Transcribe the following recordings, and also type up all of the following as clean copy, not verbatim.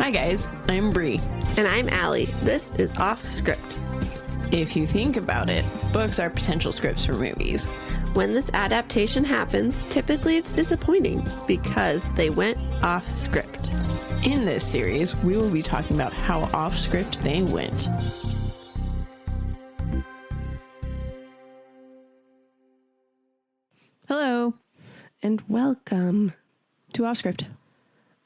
Hi guys, I'm Bri. And I'm Alli. This is Offscript. If you think about it, books are potential scripts for movies. When this adaptation happens, typically it's disappointing because they went off script. In this series, we will be talking about how off script they went. Hello, And welcome. to Offscript.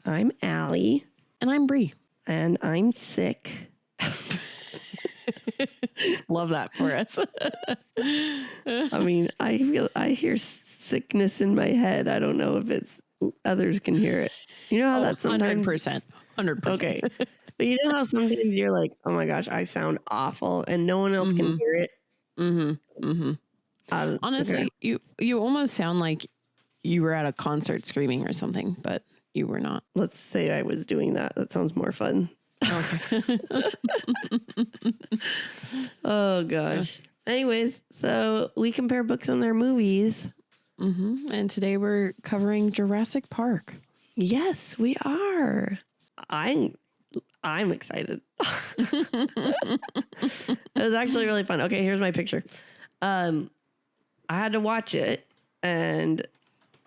I'm Alli. And I'm Bri. And I'm sick. Love that for us. I mean, I hear sickness in my head. I don't know if it's others can hear it. You know how that's sometimes 100%. 100%. Okay. But you know how sometimes you're like, oh my gosh, I sound awful and no one else can hear it. Honestly, okay. you almost sound like you were at a concert screaming or something, but you were not. Let's say I was doing that. That sounds more fun. Okay. Oh gosh. Anyways, so we compare books and their movies. And today we're covering Jurassic Park. Yes, we are. I'm excited. It was actually really fun. Okay, here's my picture. I had to watch it, and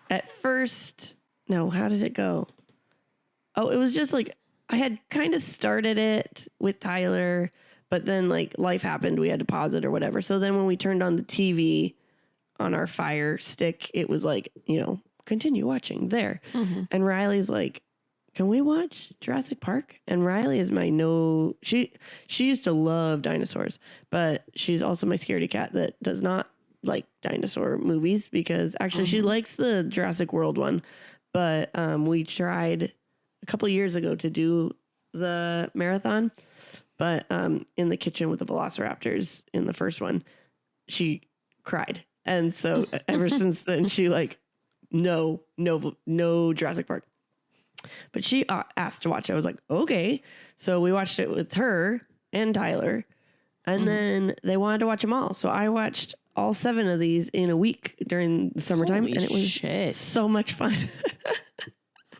at first, no, how did it go? Oh, it was just like I had kind of started it with Tyler, but then like life happened, we had to pause it or whatever. So then when we turned on the TV on our Fire Stick, it was like, continue watching there. And Riley's like, can we watch Jurassic Park? And Riley is she used to love dinosaurs, but she's also my scaredy cat that does not like dinosaur movies because actually she likes the Jurassic World one. But we tried a couple years ago to do the marathon, but in the kitchen with the velociraptors in the first one, she cried. And so ever since then, she like, no Jurassic Park. But she asked to watch it. I was like, okay. So we watched it with her and Tyler. And then they wanted to watch them all. So I watched all 7 of these in a week during the summertime. Holy and it was shit. so much fun.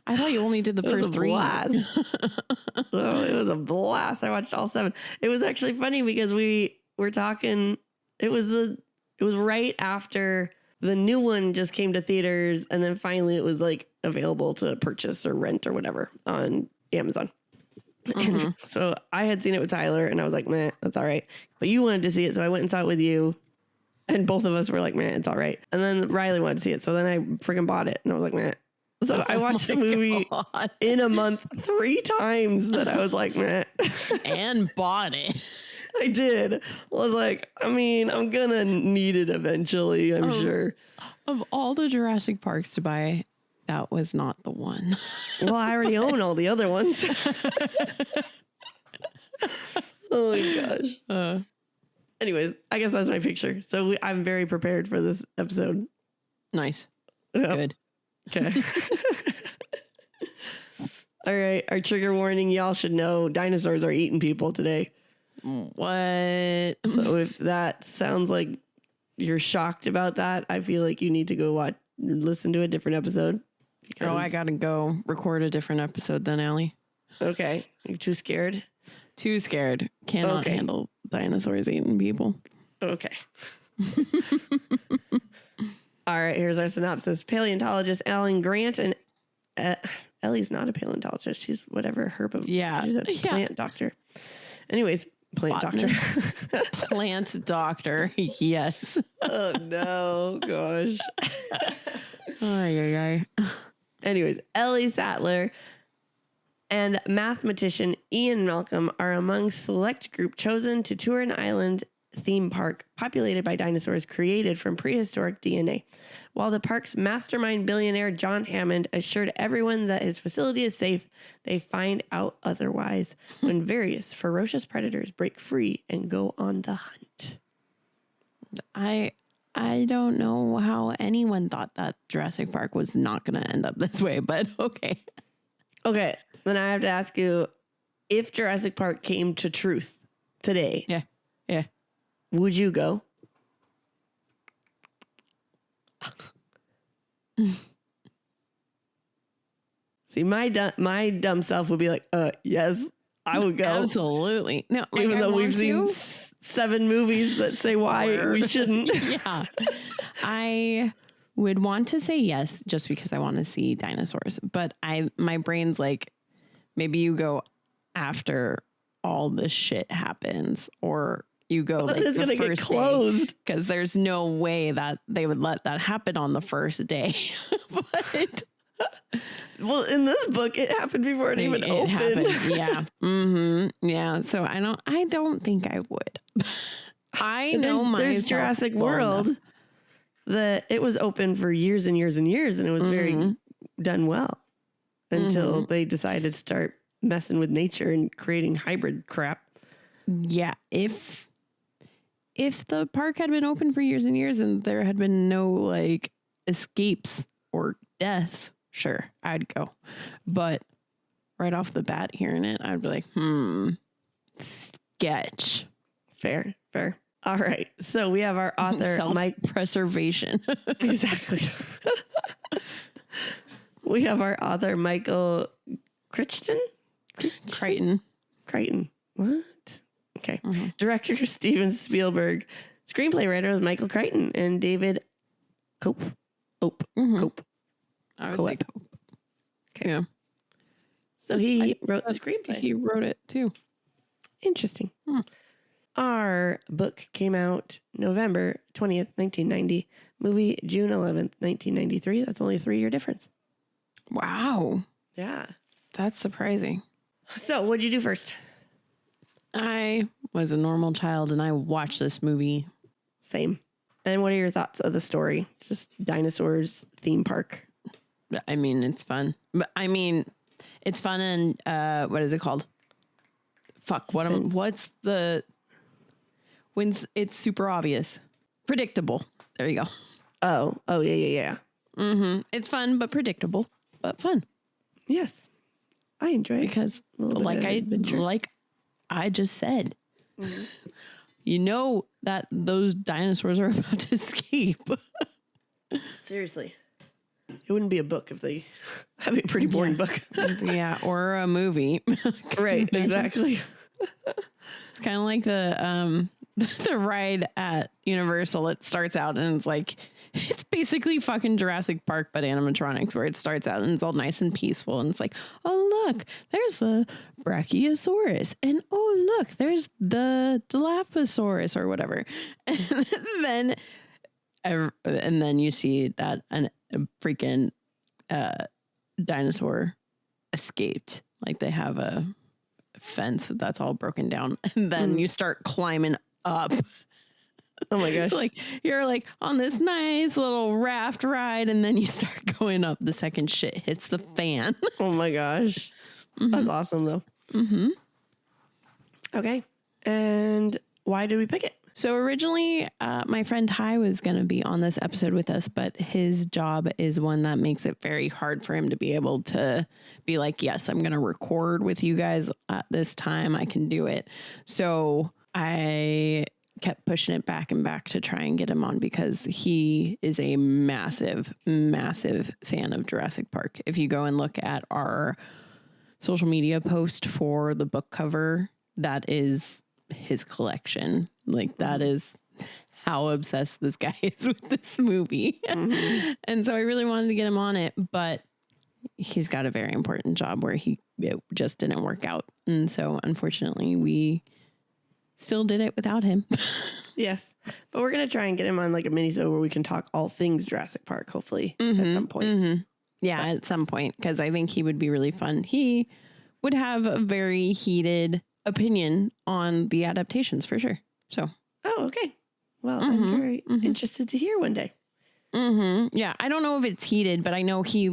I thought you only did the first 3. Oh, it was a blast. I watched all 7. It was actually funny because we were talking. It was right after the new one just came to theaters, and then finally it was like available to purchase or rent or whatever on Amazon. And so I had seen it with Tyler, and I was like, meh, that's all right. But you wanted to see it, so I went and saw it with you. And both of us were like, meh, it's all right. And then Riley wanted to see it, so then I freaking bought it, and I was like, meh. So I watched the movie in a month 3 times that I was like, meh. And bought it. I did. I was like, I mean, I'm going to need it eventually, I'm sure. Of all the Jurassic Parks to buy, that was not the one. Well, I already own all the other ones. Oh my gosh. Anyways, I guess that's my picture. So I'm very prepared for this episode. Nice. Yep. Good. Okay. All right. Our trigger warning. Y'all should know dinosaurs are eating people today. What? So if that sounds like you're shocked about that, I feel like you need to go listen to a different episode. Oh, I gotta go record a different episode then, Alli. Okay. You're too scared? Too scared. Cannot handle dinosaurs eating people. Okay. All right, here's our synopsis. Paleontologist Alan Grant and Ellie's not a paleontologist. She's whatever she's a plant doctor. Anyways, plant Botanist. doctor. Plant doctor. Yes. Oh no, gosh. Ay. Anyways, Ellie Sattler and mathematician Ian Malcolm are among select group chosen to tour an island theme park populated by dinosaurs created from prehistoric DNA. While the park's mastermind billionaire John Hammond assured everyone that his facility is safe, they find out otherwise when various ferocious predators break free and go on the hunt. I don't know how anyone thought that Jurassic Park was not going to end up this way, but okay. Okay, then I have to ask you, if Jurassic Park came to truth today, Yeah. would you go? See, my dumb self would be like, yes, I would go. Absolutely. No, like, Even though we've seen to. 7 movies that say why we shouldn't. Yeah. I would want to say yes just because I want to see dinosaurs. But my brain's like, maybe you go after all this shit happens, or you go like it's the gonna first get closed. because there's no way that they would let that happen on the first day. But well, in this book, it happened before it even opened. Happened. Yeah. Mm-hmm. Yeah. So I don't think I would. I know myself. There's Jurassic World that it was open for years and years and years, and it was very done well until they decided to start messing with nature and creating hybrid crap. Yeah. If the park had been open for years and years and there had been no like escapes or deaths, sure, I'd go. But right off the bat hearing it, I'd be like, sketch. Fair. All right. So we have our author, self-preservation. Exactly. We have our author, Michael Crichton. Crichton. What? Okay. Director, Steven Spielberg. Screenplay writer was Michael Crichton and David Cope. Cope. I would say Cope. Okay. Yeah. So he wrote the screenplay. He wrote it too. Interesting. Our book came out November 20th, 1990. Movie June 11th, 1993. That's only a 3-year difference. Wow. Yeah. That's surprising. So what'd you do first? I was a normal child and I watched this movie. Same. And what are your thoughts of the story? Just dinosaurs, theme park. I mean, it's fun. But I mean, it's fun and what is it called? Fuck. What's the... When it's super obvious. Predictable. There you go. Oh, yeah. It's fun, but predictable, but fun. Yes. I enjoy it. Because like I just said, you know that those dinosaurs are about to escape. Seriously. It wouldn't be a book if they have a pretty boring book. Yeah, or a movie. Right, exactly. It's kind of like the ride at Universal. It starts out and it's like, it's basically fucking Jurassic Park, but animatronics, where it starts out and it's all nice and peaceful. And it's like, oh, look, there's the Brachiosaurus. And oh, look, there's the Dilophosaurus or whatever. And then you see that a freaking dinosaur escaped. Like they have a fence that's all broken down. And then you start climbing up. Oh my gosh. So like you're like on this nice little raft ride and then you start going up the second shit hits the fan. Oh my gosh. That's awesome though. Okay. And why did we pick it? So originally my friend Ty was going to be on this episode with us, but his job is one that makes it very hard for him to be able to be like, yes, I'm going to record with you guys at this time. I can do it. So I kept pushing it back and back to try and get him on because he is a massive, massive fan of Jurassic Park. If you go and look at our social media post for the book cover, that is his collection. Like that is how obsessed this guy is with this movie. And so I really wanted to get him on it, but he's got a very important job where it just didn't work out. And so unfortunately we still did it without him. Yes. But we're going to try and get him on like a mini-sode where we can talk all things Jurassic Park, hopefully, at some point. Yeah, at some point, because I think he would be really fun. He would have a very heated opinion on the adaptations for sure. So. Oh, okay. Well, I'm very interested to hear one day. Yeah, I don't know if it's heated, but I know he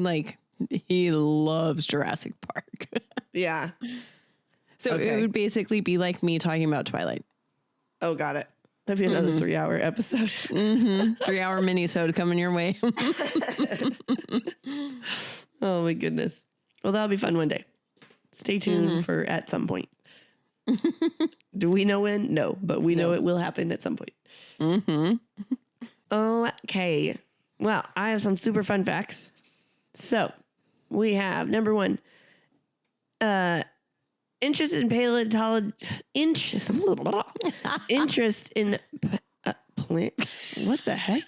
loves Jurassic Park. Yeah. So it would basically be like me talking about Twilight. Oh, got it. That'd be another 3-hour episode. 3-hour mini-sode coming your way. Oh my goodness. Well, that'll be fun one day. Stay tuned for at some point. Do we know when? No, but we know it will happen at some point. Okay. Well, I have some super fun facts. So we have number 1. Interest in paleontology. Interest in plant. What the heck?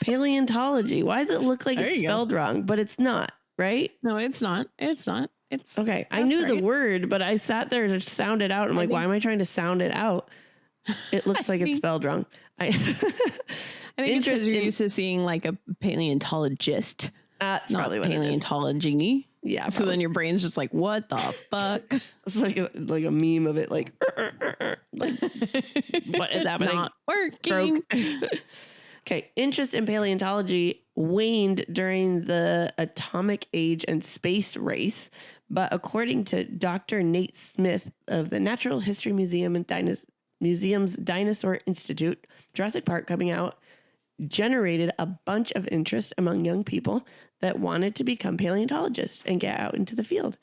Paleontology. Why does it look like it's spelled wrong? But it's not, right? No, it's not. It's not. It's okay. I knew the word, but I sat there to sound it out. I'm like, why am I trying to sound it out? It looks like it's spelled wrong. I think it's because you're used to seeing like a paleontologist. That's probably what paleontology. Yeah. So then your brain's just like, what the fuck? It's like a meme of it, like what is happening? Not working. Okay. Interest in paleontology waned during the atomic age and space race, but according to Dr. Nate Smith of the Natural History Museum and Museum's Dinosaur Institute, Jurassic Park coming out generated a bunch of interest among young people that wanted to become paleontologists and get out into the field.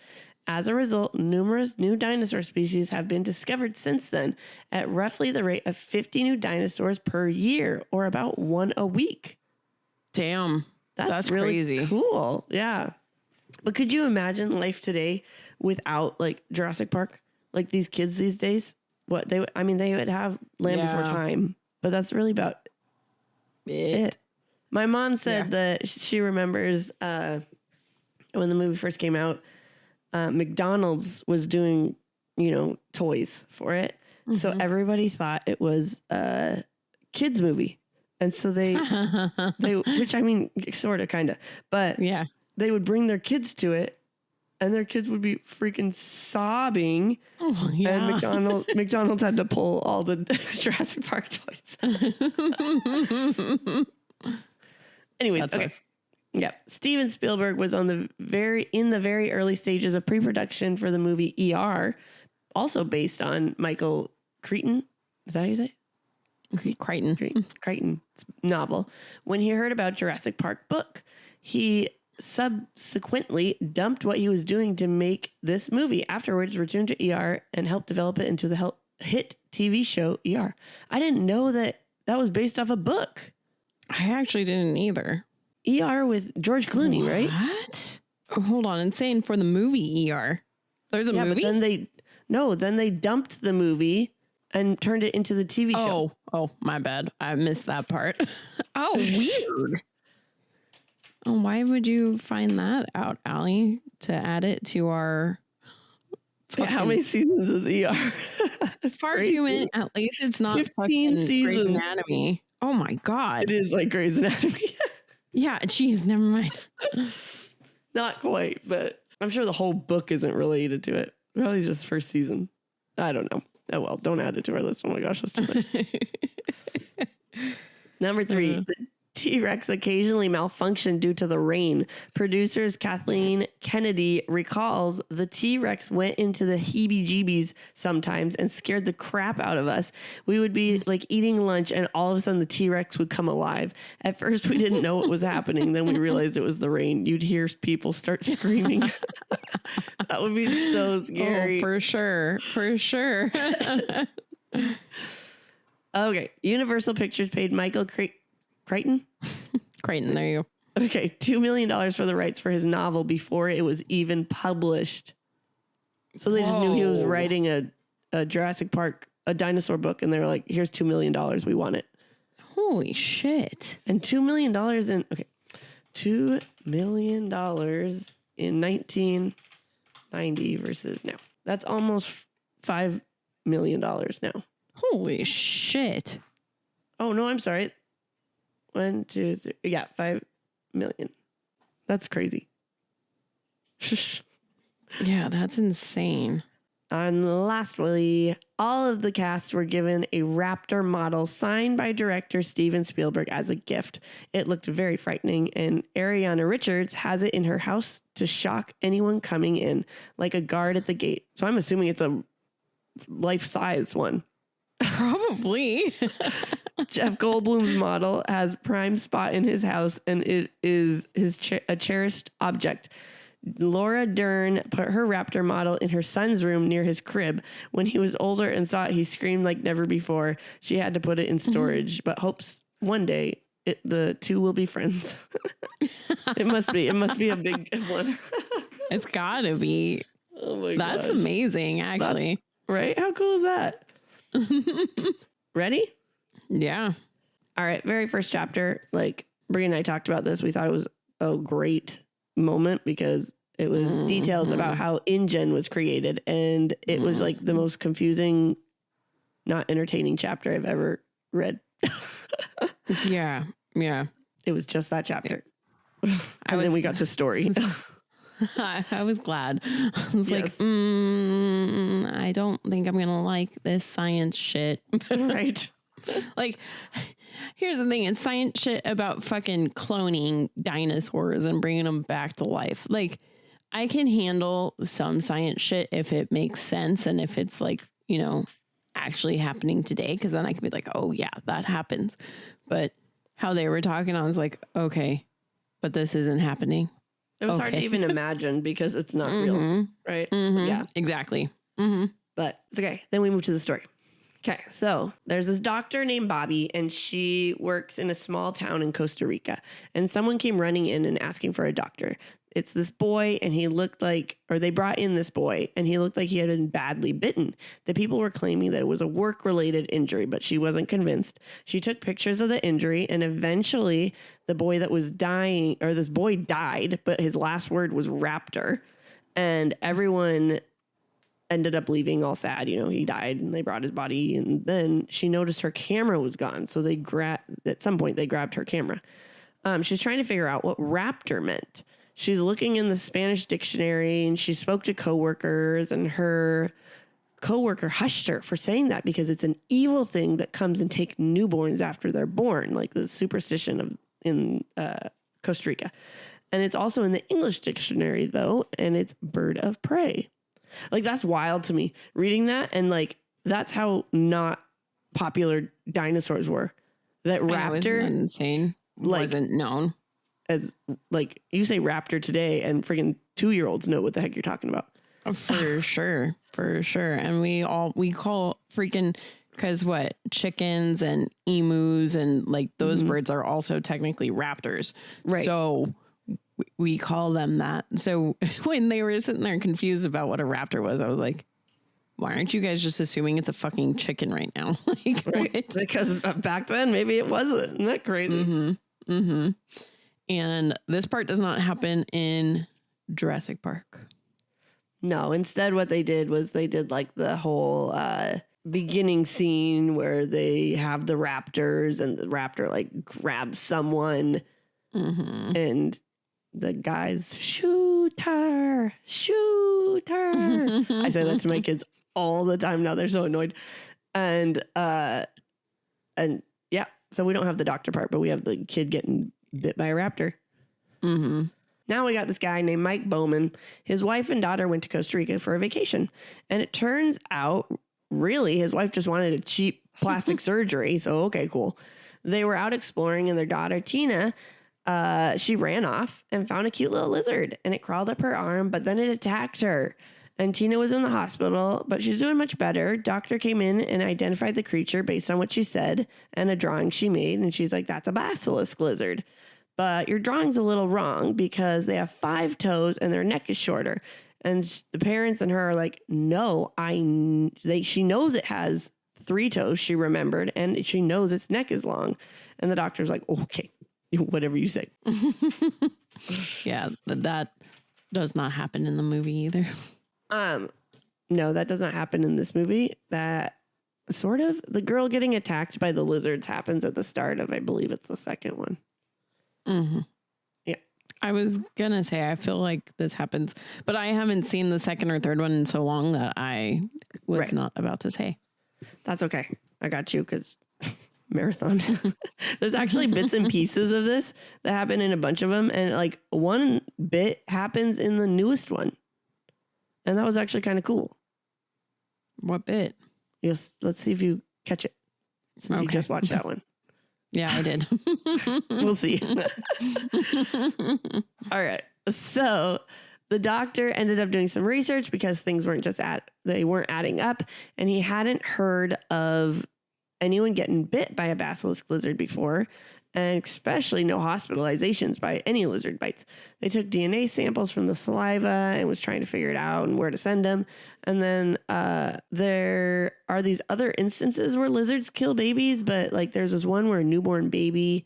As a result, numerous new dinosaur species have been discovered since then at roughly the rate of 50 new dinosaurs per year, or about 1 a week. Damn. That's really crazy. Cool. Yeah. But could you imagine life today without like Jurassic Park? Like these kids these days? They would have Land Before Time, but that's really about it. My mom said that she remembers when the movie first came out, McDonald's was doing, toys for it. Mm-hmm. So everybody thought it was a kids movie. And so they which I mean, sort of, kind of, but yeah, they would bring their kids to it and their kids would be freaking sobbing. Oh, yeah. And McDonald's had to pull all the Jurassic Park toys. Anyways, that's okay. Yeah. Steven Spielberg was in the very early stages of pre-production for the movie ER, also based on Michael Crichton. Is that how you say it? Crichton's novel. When he heard about Jurassic Park book, he subsequently dumped what he was doing to make this movie. Afterwards, returned to ER and helped develop it into the hit TV show ER. I didn't know that was based off a book. I actually didn't either. ER with George Clooney, right? What? Oh, hold on. It's saying for the movie ER. There's a movie? But then they dumped the movie and turned it into the TV show. Oh, my bad. I missed that part. Oh, weird. Oh, why would you find that out, Allie, to add it to our... How many seasons is ER? Far too many. At least it's not 15 seasons. Grey's Anatomy. Oh, my God. It is like Grey's Anatomy. Yeah, geez, never mind. Not quite, but I'm sure the whole book isn't related to it. Probably just first season. I don't know. Oh, well, don't add it to our list. Oh, my gosh, that's too much. Number 3, the T-Rex occasionally malfunctioned due to the rain. Producers Kathleen Kennedy recalls the T-Rex went into the heebie-jeebies sometimes and scared the crap out of us. We would be like eating lunch and all of a sudden the T-Rex would come alive. At first we didn't know what was happening. Then we realized it was the rain. You'd hear people start screaming. That would be so scary. Oh, for sure. For sure. Okay. Universal Pictures paid Michael Crichton, there you go. Okay, $2 million for the rights for his novel before it was even published. So they just knew he was writing a Jurassic Park, a dinosaur book, and they were like, here's $2 million, we want it. Holy shit. And $2 million $2 million in 1990 versus now. That's almost $5 million now. Holy shit. Oh, no, I'm sorry. 1, 2, 3. Yeah, 5 million. That's crazy. Yeah, that's insane. And lastly, all of the cast were given a raptor model signed by director Steven Spielberg as a gift. It looked very frightening, and Ariana Richards has it in her house to shock anyone coming in, like a guard at the gate. So I'm assuming it's a life-size one. Probably. Jeff Goldblum's model has prime spot in his house, and it is a cherished object. Laura Dern put her raptor model in her son's room near his crib. When he was older and saw it, he screamed like never before. She had to put it in storage, but hopes one day the two will be friends. It must be a big one. It's gotta be. Oh my god. That's amazing, actually. Right? How cool is that? Ready? Yeah. All right. Very first chapter. Like Bri and I talked about this. We thought it was a great moment because it was details about how InGen was created. And it was like the most confusing, not entertaining chapter I've ever read. Yeah. Yeah. It was just that chapter. And then we got to story. I was glad. I was like, I don't think I'm going to like this science shit. Right. Like, here's the thing. It's science shit about fucking cloning dinosaurs and bringing them back to life. Like, I can handle some science shit if it makes sense and if it's like, you know, actually happening today. Because then I can be like, oh, yeah, that happens. But how they were talking, I was like, okay, but this isn't happening. It was hard to even imagine because it's not real, right? Yeah, exactly. But it's okay. Then we move to the story. Okay, so there's this doctor named Bobby, and she works in a small town in Costa Rica. And someone came running in and asking for a doctor. It's this boy, and he looked like, or they brought in this boy, and he looked like he had been badly bitten. The people were claiming that it was a work-related injury, but she wasn't convinced. She took pictures of the injury, and eventually the boy that was dying, or this boy died, but his last word was raptor. And everyone ended up leaving all sad. You know, he died, and they brought his body, and then she noticed her camera was gone. So they at some point, they grabbed her camera. She's trying to figure out what raptor meant. She's looking in the Spanish dictionary, and she spoke to coworkers, and her coworker hushed her for saying that because it's an evil thing that comes and take newborns after they're born, like the superstition in Costa Rica. And it's also in the English dictionary, though, and it's bird of prey. Like, that's wild to me, reading that, and like that's how not popular dinosaurs were. That raptor, insane, like, wasn't known. As like you say raptor today and friggin' 2-year-olds know what the heck you're talking about. For sure. And we call freaking, because what, chickens and emus and like those birds are also technically raptors. Right. So we call them that. So when they were sitting there confused about what a raptor was, I was like, why aren't you guys just assuming it's a fucking chicken right now? Like, right. What? Because back then maybe it wasn't. Isn't that crazy? And this part does not happen in Jurassic Park. No, instead what they did was they did like the whole beginning scene where they have the raptors and the raptor like grabs someone and the guys shoot her. I say that to my kids all the time now. They're so annoyed. And yeah, so we don't have the doctor part, but we have the kid getting bit by a raptor. Now we got this guy named Mike Bowman. His wife and daughter went to Costa Rica for a vacation. And it turns out, really, his wife just wanted a cheap plastic surgery. So, okay, cool. They were out exploring, and their daughter, Tina, she ran off and found a cute little lizard. And it crawled up her arm, but then it attacked her. And Tina was in the hospital, but she's doing much better. Doctor came in and identified the creature based on what she said and a drawing she made. And she's like, that's a basilisk lizard. But your drawing's a little wrong because they have 5 toes and their neck is shorter. And the parents and her are like, no, she knows it has 3 toes, she remembered, and she knows its neck is long. And the doctor's like, okay, whatever you say. Yeah, that does not happen in the movie either. No, that does not happen in this movie. That sort of, the girl getting attacked by the lizards happens at the start of, I believe it's the second one. Yeah. I was gonna say, I feel like this happens, but I haven't seen the second or third one in so long that I was not about to say. That's okay. I got you, because marathon. There's actually bits and pieces of this that happen in a bunch of them. And like one bit happens in the newest one. And that was actually kind of cool. What bit? Yes. Let's see if you catch it. Since you just watched that one. Yeah, I did. We'll see. All right. So the doctor ended up doing some research because things weren't adding up. And he hadn't heard of anyone getting bit by a basilisk lizard before. and especially no hospitalizations by any lizard bites. They took DNA samples from the saliva and was trying to figure it out and where to send them. And then there are these other instances where lizards kill babies, but like there's this one where a newborn baby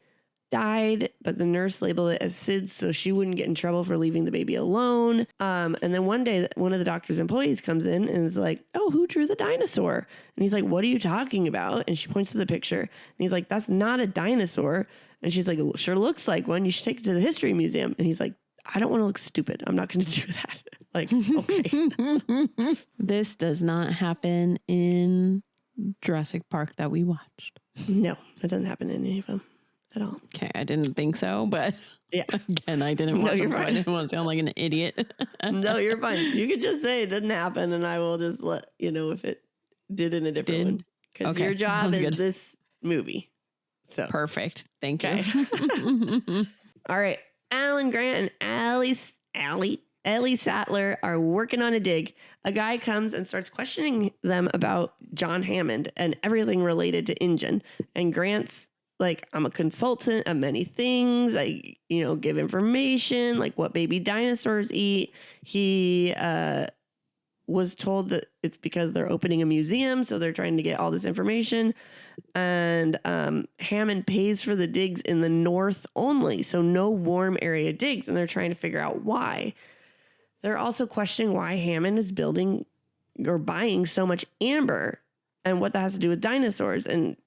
died, but the nurse labeled it as SIDS so she wouldn't get in trouble for leaving the baby alone. And then one day, one of the doctor's employees comes in and is like, "Oh, who drew the dinosaur?" And he's like, "What are you talking about?" And she points to the picture. And he's like, "That's not a dinosaur." And she's like, "It sure looks like one. You should take it to the history museum." And he's like, "I don't want to look stupid. I'm not going to do that." Like, okay. This does not happen in Jurassic Park that we watched. No, it doesn't happen in any of them at all. Okay, I didn't think so, but yeah, again, I didn't watch them, so I didn't want to sound like an idiot. No, you're fine. You could just say it didn't happen, and I will just let you know if it did in a different one. Because your job is this movie. So perfect. Thank you. All right, Alan Grant and Ellie Sattler are working on a dig. A guy comes and starts questioning them about John Hammond and everything related to InGen. And Grant's like, "I'm a consultant of many things. I, give information, like what baby dinosaurs eat." He was told that it's because they're opening a museum, so they're trying to get all this information. And Hammond pays for the digs in the north only, so no warm area digs, and they're trying to figure out why. They're also questioning why Hammond is building or buying so much amber and what that has to do with dinosaurs. And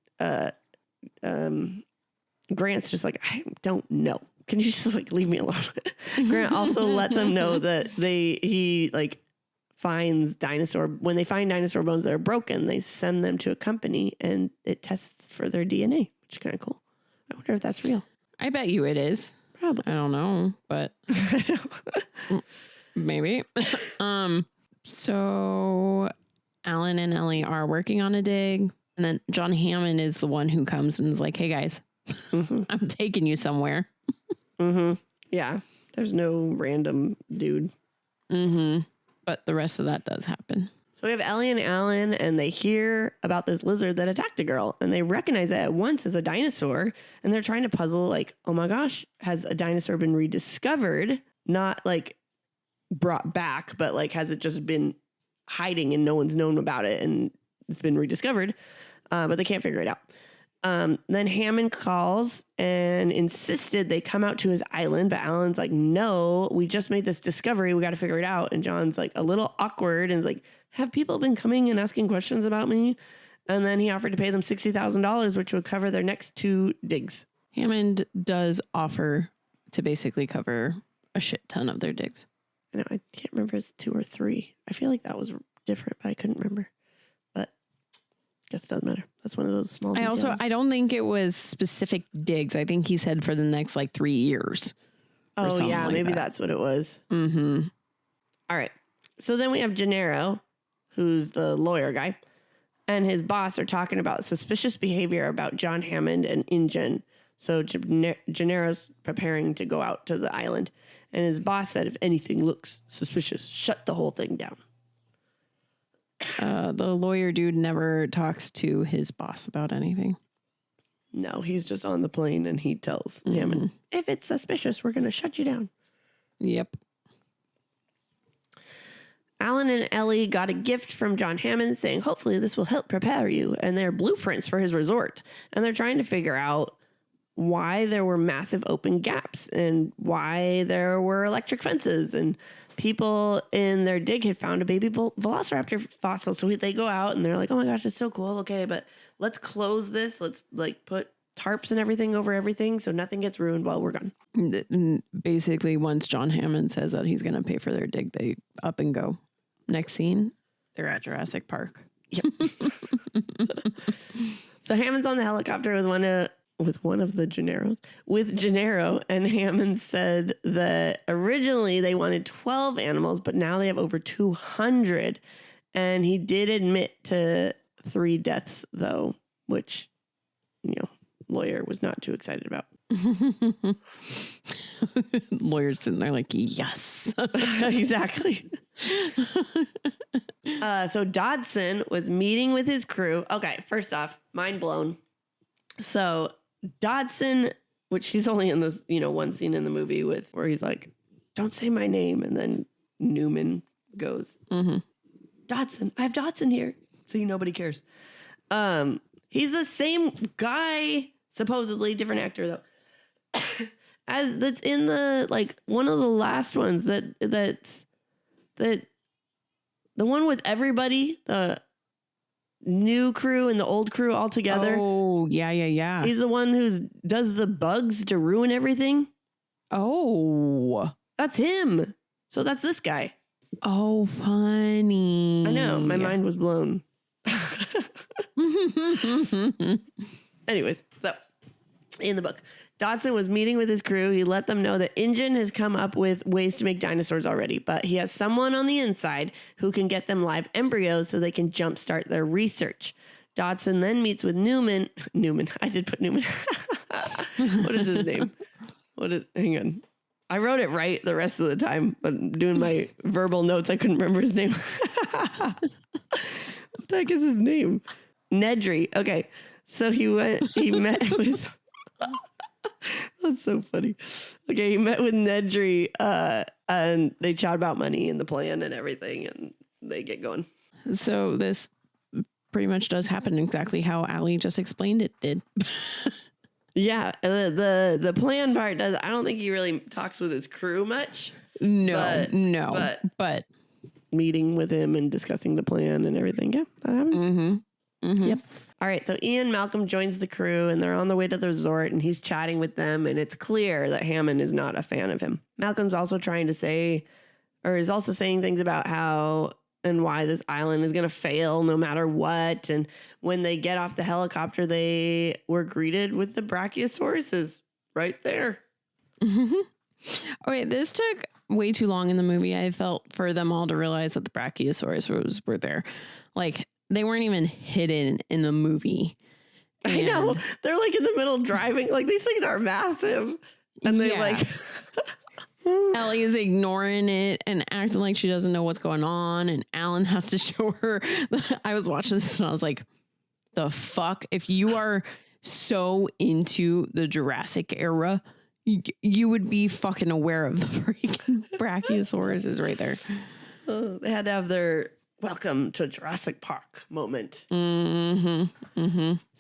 Grant's just like, "I don't know. Can you just like leave me alone?" Grant also let them know that he finds when they find dinosaur bones that are broken, they send them to a company and it tests for their DNA, which is kind of cool. I wonder if that's real. I bet you it is. Probably. I don't know, but maybe. So Alan and Ellie are working on a dig. And then John Hammond is the one who comes and is like, "Hey guys, I'm taking you somewhere." Yeah. There's no random dude. But the rest of that does happen. So we have Ellie and Alan, and they hear about this lizard that attacked a girl, and they recognize it at once as a dinosaur. And they're trying to puzzle, like, oh my gosh, has a dinosaur been rediscovered? Not like brought back, but like, has it just been hiding and no one's known about it and it's been rediscovered? But they can't figure it out. Then Hammond calls and insisted they come out to his island, but Alan's like, "No, we just made this discovery. We got to figure it out." And John's like a little awkward and is like, "Have people been coming and asking questions about me?" And then he offered to pay them $60,000, which would cover their next 2 digs. Hammond does offer to basically cover a shit ton of their digs. I know, I can't remember if it's 2 or 3. I feel like that was different, but I couldn't remember. But I guess it doesn't matter. That's one of those small details. I don't think it was specific digs. I think he said for the next 3 years. Oh yeah, maybe that's what it was. Mm-hmm. All right. So then we have Gennaro, who's the lawyer guy, and his boss are talking about suspicious behavior about John Hammond and InGen. So Gennaro's preparing to go out to the island. And his boss said, "If anything looks suspicious, shut the whole thing down." The lawyer dude never talks to his boss about anything. No, he's just on the plane and he tells Hammond, "If it's suspicious, we're going to shut you down." Yep. Alan and Ellie got a gift from John Hammond saying, "Hopefully this will help prepare you." And they're blueprints for his resort. And they're trying to figure out why there were massive open gaps and why there were electric fences, and people in their dig had found a baby velociraptor fossil. So they go out and they're like, "Oh my gosh, it's so cool. Okay, but let's close this. Let's put tarps and everything over everything so nothing gets ruined while we're gone." Basically, once John Hammond says that he's going to pay for their dig, they up and go. Next scene, they're at Jurassic Park. Yep. So Hammond's on the helicopter with one of the Gennaros, with Gennaro, and Hammond said that originally they wanted 12 animals, but now they have over 200. And he did admit to 3 deaths, though, which, lawyer was not too excited about. Lawyers sitting there like, yes. Exactly. So Dodson was meeting with his crew. Okay, first off, mind blown. So Dodson which he's only in this, one scene in the movie where he's like, don't say my name. And then Newman goes, Dodson, I have Dodson here. See, nobody cares. He's the same guy, supposedly different actor though, as that's in the one of the last ones that the one with everybody, the new crew and the old crew all together. Oh, yeah. He's the one who does the bugs to ruin everything. Oh, that's him. So that's this guy. Oh, funny. I know. My mind was blown. Anyways, so in the book, Dodson was meeting with his crew. He let them know that InGen has come up with ways to make dinosaurs already, but he has someone on the inside who can get them live embryos so they can jumpstart their research. Dodson then meets with Newman. I did put Newman. What is his name? Hang on. I wrote it right the rest of the time, but doing my verbal notes, I couldn't remember his name. What the heck is his name? Nedry. Okay. So he met with, that's so funny. Okay. He met with Nedry, and they chat about money and the plan and everything, and they get going. So this pretty much does happen exactly how Alli just explained it did. Yeah, the plan part does. I don't think he really talks with his crew much. No. But meeting with him and discussing the plan and everything. Yeah, that happens. Yep. All right. So Ian Malcolm joins the crew and they're on the way to the resort and he's chatting with them. And it's clear that Hammond is not a fan of him. Malcolm's also is also saying things about how and why this island is going to fail no matter what. And when they get off the helicopter, they were greeted with the Brachiosauruses right there. Okay, this took way too long in the movie. I felt for them all to realize that the Brachiosaurus were there. Like, they weren't even hidden in the movie. And I know. They're like in the middle driving. Like, these things are massive. And they Ellie is ignoring it and acting like she doesn't know what's going on. And Alan has to show her. I was watching this and I was like, the fuck? If you are so into the Jurassic era, you would be fucking aware of the freaking Brachiosaurus is right there. They had to have their welcome to Jurassic Park moment. So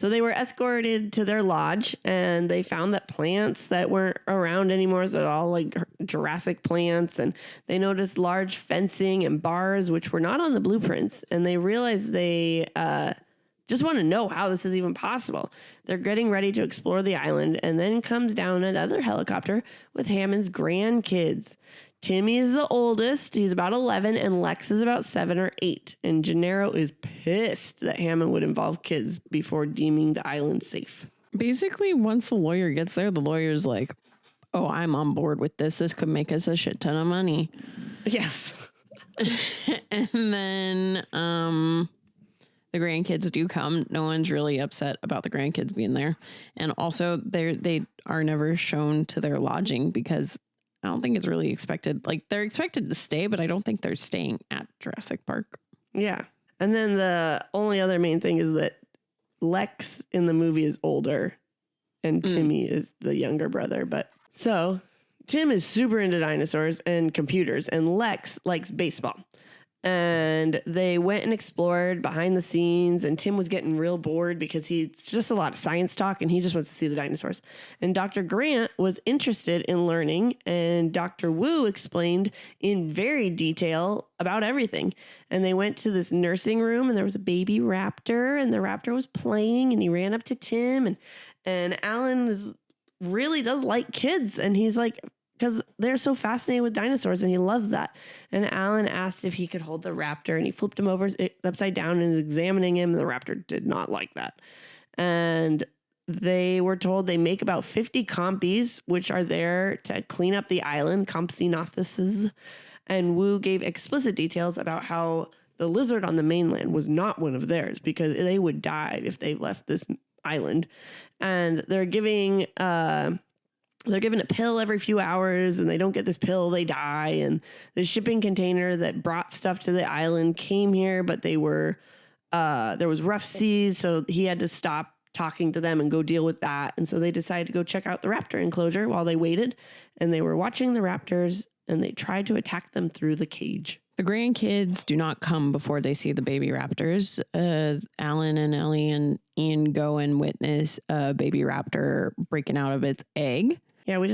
they were escorted to their lodge and they found that plants that weren't around anymore, so all like Jurassic plants, and they noticed large fencing and bars which were not on the blueprints, and they realized they just want to know how this is even possible. They're getting ready to explore the island, and then comes down another helicopter with Hammond's grandkids. Timmy is the oldest. He's about 11, and Lex is about 7 or 8. And Gennaro is pissed that Hammond would involve kids before deeming the island safe. Basically, once the lawyer gets there, the lawyer's like, oh, I'm on board with this. This could make us a shit ton of money. Yes. And then the grandkids do come. No one's really upset about the grandkids being there. And also, they are never shown to their lodging because I don't think it's really expected. Like, they're expected to stay, but I don't think they're staying at Jurassic Park. Yeah. And then the only other main thing is that Lex in the movie is older and Timmy is the younger brother. But so Tim is super into dinosaurs and computers, and Lex likes baseball. And they went and explored behind the scenes, and Tim was getting real bored because he's just a lot of science talk and he just wants to see the dinosaurs. And Dr. Grant was interested in learning, and Dr. Wu explained in very detail about everything. And they went to this nursing room and there was a baby raptor, and the raptor was playing, and he ran up to Tim, and Alan really does like kids, and he's like, because they're so fascinated with dinosaurs and he loves that. And Alan asked if he could hold the raptor, and he flipped him over upside down and is examining him. The raptor did not like that. And they were told they make about 50 compies, which are there to clean up the island, compsognathus. And Wu gave explicit details about how the lizard on the mainland was not one of theirs because they would die if they left this island. And they're giving a pill every few hours, and they don't get this pill, they die. And the shipping container that brought stuff to the island came here, but there was rough seas, so he had to stop talking to them and go deal with that. And so they decided to go check out the raptor enclosure while they waited. And they were watching the raptors and they tried to attack them through the cage. The grandkids do not come before they see the baby raptors. Alan and Ellie and Ian go and witness a baby raptor breaking out of its egg. Yeah, we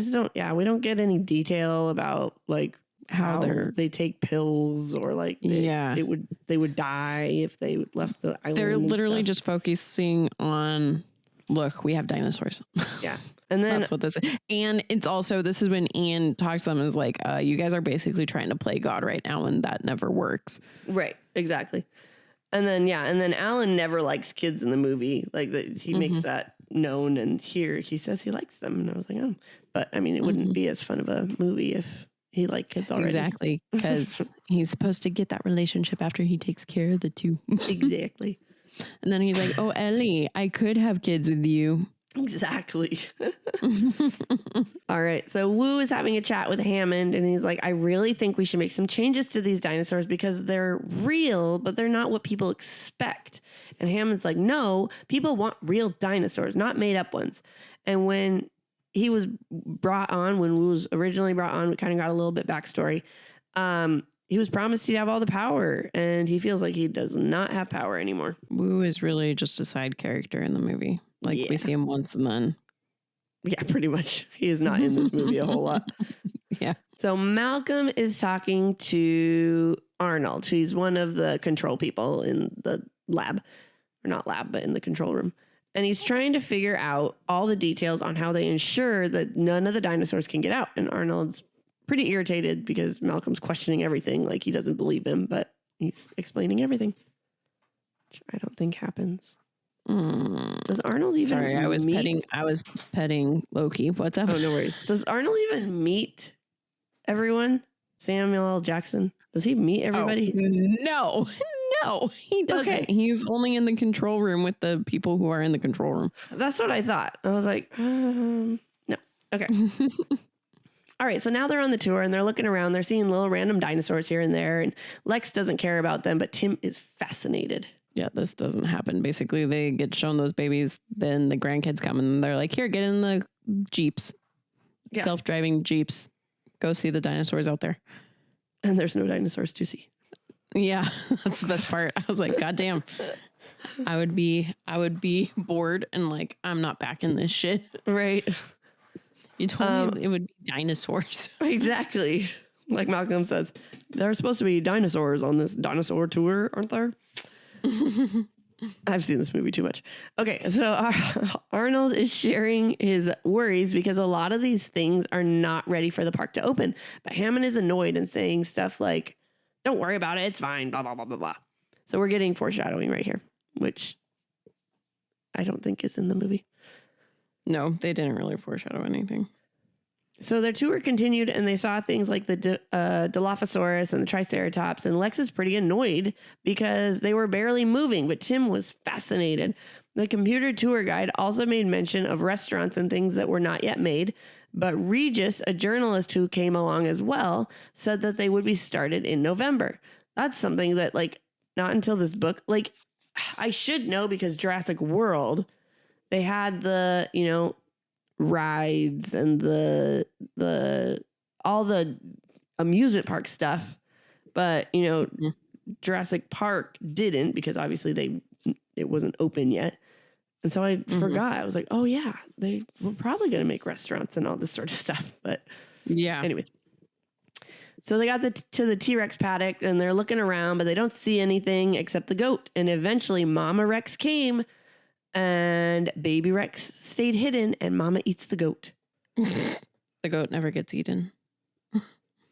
don't get any detail about like how they take pills or like they would die if they left the island. They're literally just focusing on, look, we have dinosaurs. Yeah. And then that's what this is. And it's also, this is when Ian talks to them, is like, you guys are basically trying to play God right now, and that never works. Right. Exactly. And then, Alan never likes kids in the movie. Like he makes that known, and here he says he likes them. And I was like, oh, but I mean, it wouldn't be as fun of a movie if he liked kids already. Exactly. Because he's supposed to get that relationship after he takes care of the two. Exactly. And then he's like, oh, Ellie, I could have kids with you. Exactly. All right. So Wu is having a chat with Hammond, and he's like, I really think we should make some changes to these dinosaurs because they're real, but they're not what people expect. And Hammond's like, no, people want real dinosaurs, not made up ones. And when he was brought on, when Wu was originally brought on, we kind of got a little bit backstory. He was promised he'd have all the power, and he feels like he does not have power anymore. Wu is really just a side character in the movie. Like, we see him once and then. Yeah, pretty much. He is not in this movie a whole lot. Yeah. So Malcolm is talking to Arnold. He's one of the control people in the lab. Or not lab, but in the control room. And he's trying to figure out all the details on how they ensure that none of the dinosaurs can get out. And Arnold's pretty irritated because Malcolm's questioning everything. Like, he doesn't believe him, but he's explaining everything. Which I don't think happens. Does Arnold even Sorry, I was petting Loki. What's up? Oh, no worries. Does Arnold even meet everyone? Samuel L. Jackson? Does he meet everybody? Oh, no, he doesn't. Okay. He's only in the control room with the people who are in the control room. That's what I thought. I was like, no. Okay. All right, so now they're on the tour and they're looking around. They're seeing little random dinosaurs here and there, and Lex doesn't care about them, but Tim is fascinated. Yeah, this doesn't happen. Basically, they get shown those babies, then the grandkids come and they're like, here, get in the Jeeps. Yeah. Self-driving Jeeps. Go see the dinosaurs out there. And there's no dinosaurs to see. Yeah, that's the best part. I was like, God damn. I would be bored and like, I'm not back in this shit. Right. You told me it would be dinosaurs. Exactly. Like Malcolm says, there are supposed to be dinosaurs on this dinosaur tour, aren't there? I've seen this movie too much. Okay, so Arnold is sharing his worries because a lot of these things are not ready for the park to open. But Hammond is annoyed and saying stuff like, don't worry about it, it's fine, blah, blah, blah, blah, blah. So we're getting foreshadowing right here, which I don't think is in the movie. No, they didn't really foreshadow anything. So their tour continued, and they saw things like the Dilophosaurus and the Triceratops, and Lex is pretty annoyed because they were barely moving, but Tim was fascinated. The computer tour guide also made mention of restaurants and things that were not yet made, but Regis, a journalist who came along as well, said that they would be started in November. That's something that, like, not until this book, like, I should know because Jurassic World, they had the, you know, rides and the all the amusement park stuff, but you know, Jurassic Park didn't because obviously it wasn't open yet. And so I forgot. I was like, oh yeah, they were probably going to make restaurants and all this sort of stuff. But yeah, anyways. So they got to the T-Rex paddock and they're looking around, but they don't see anything except the goat. And eventually Mama Rex came and Baby Rex stayed hidden and Mama eats the goat. The goat never gets eaten.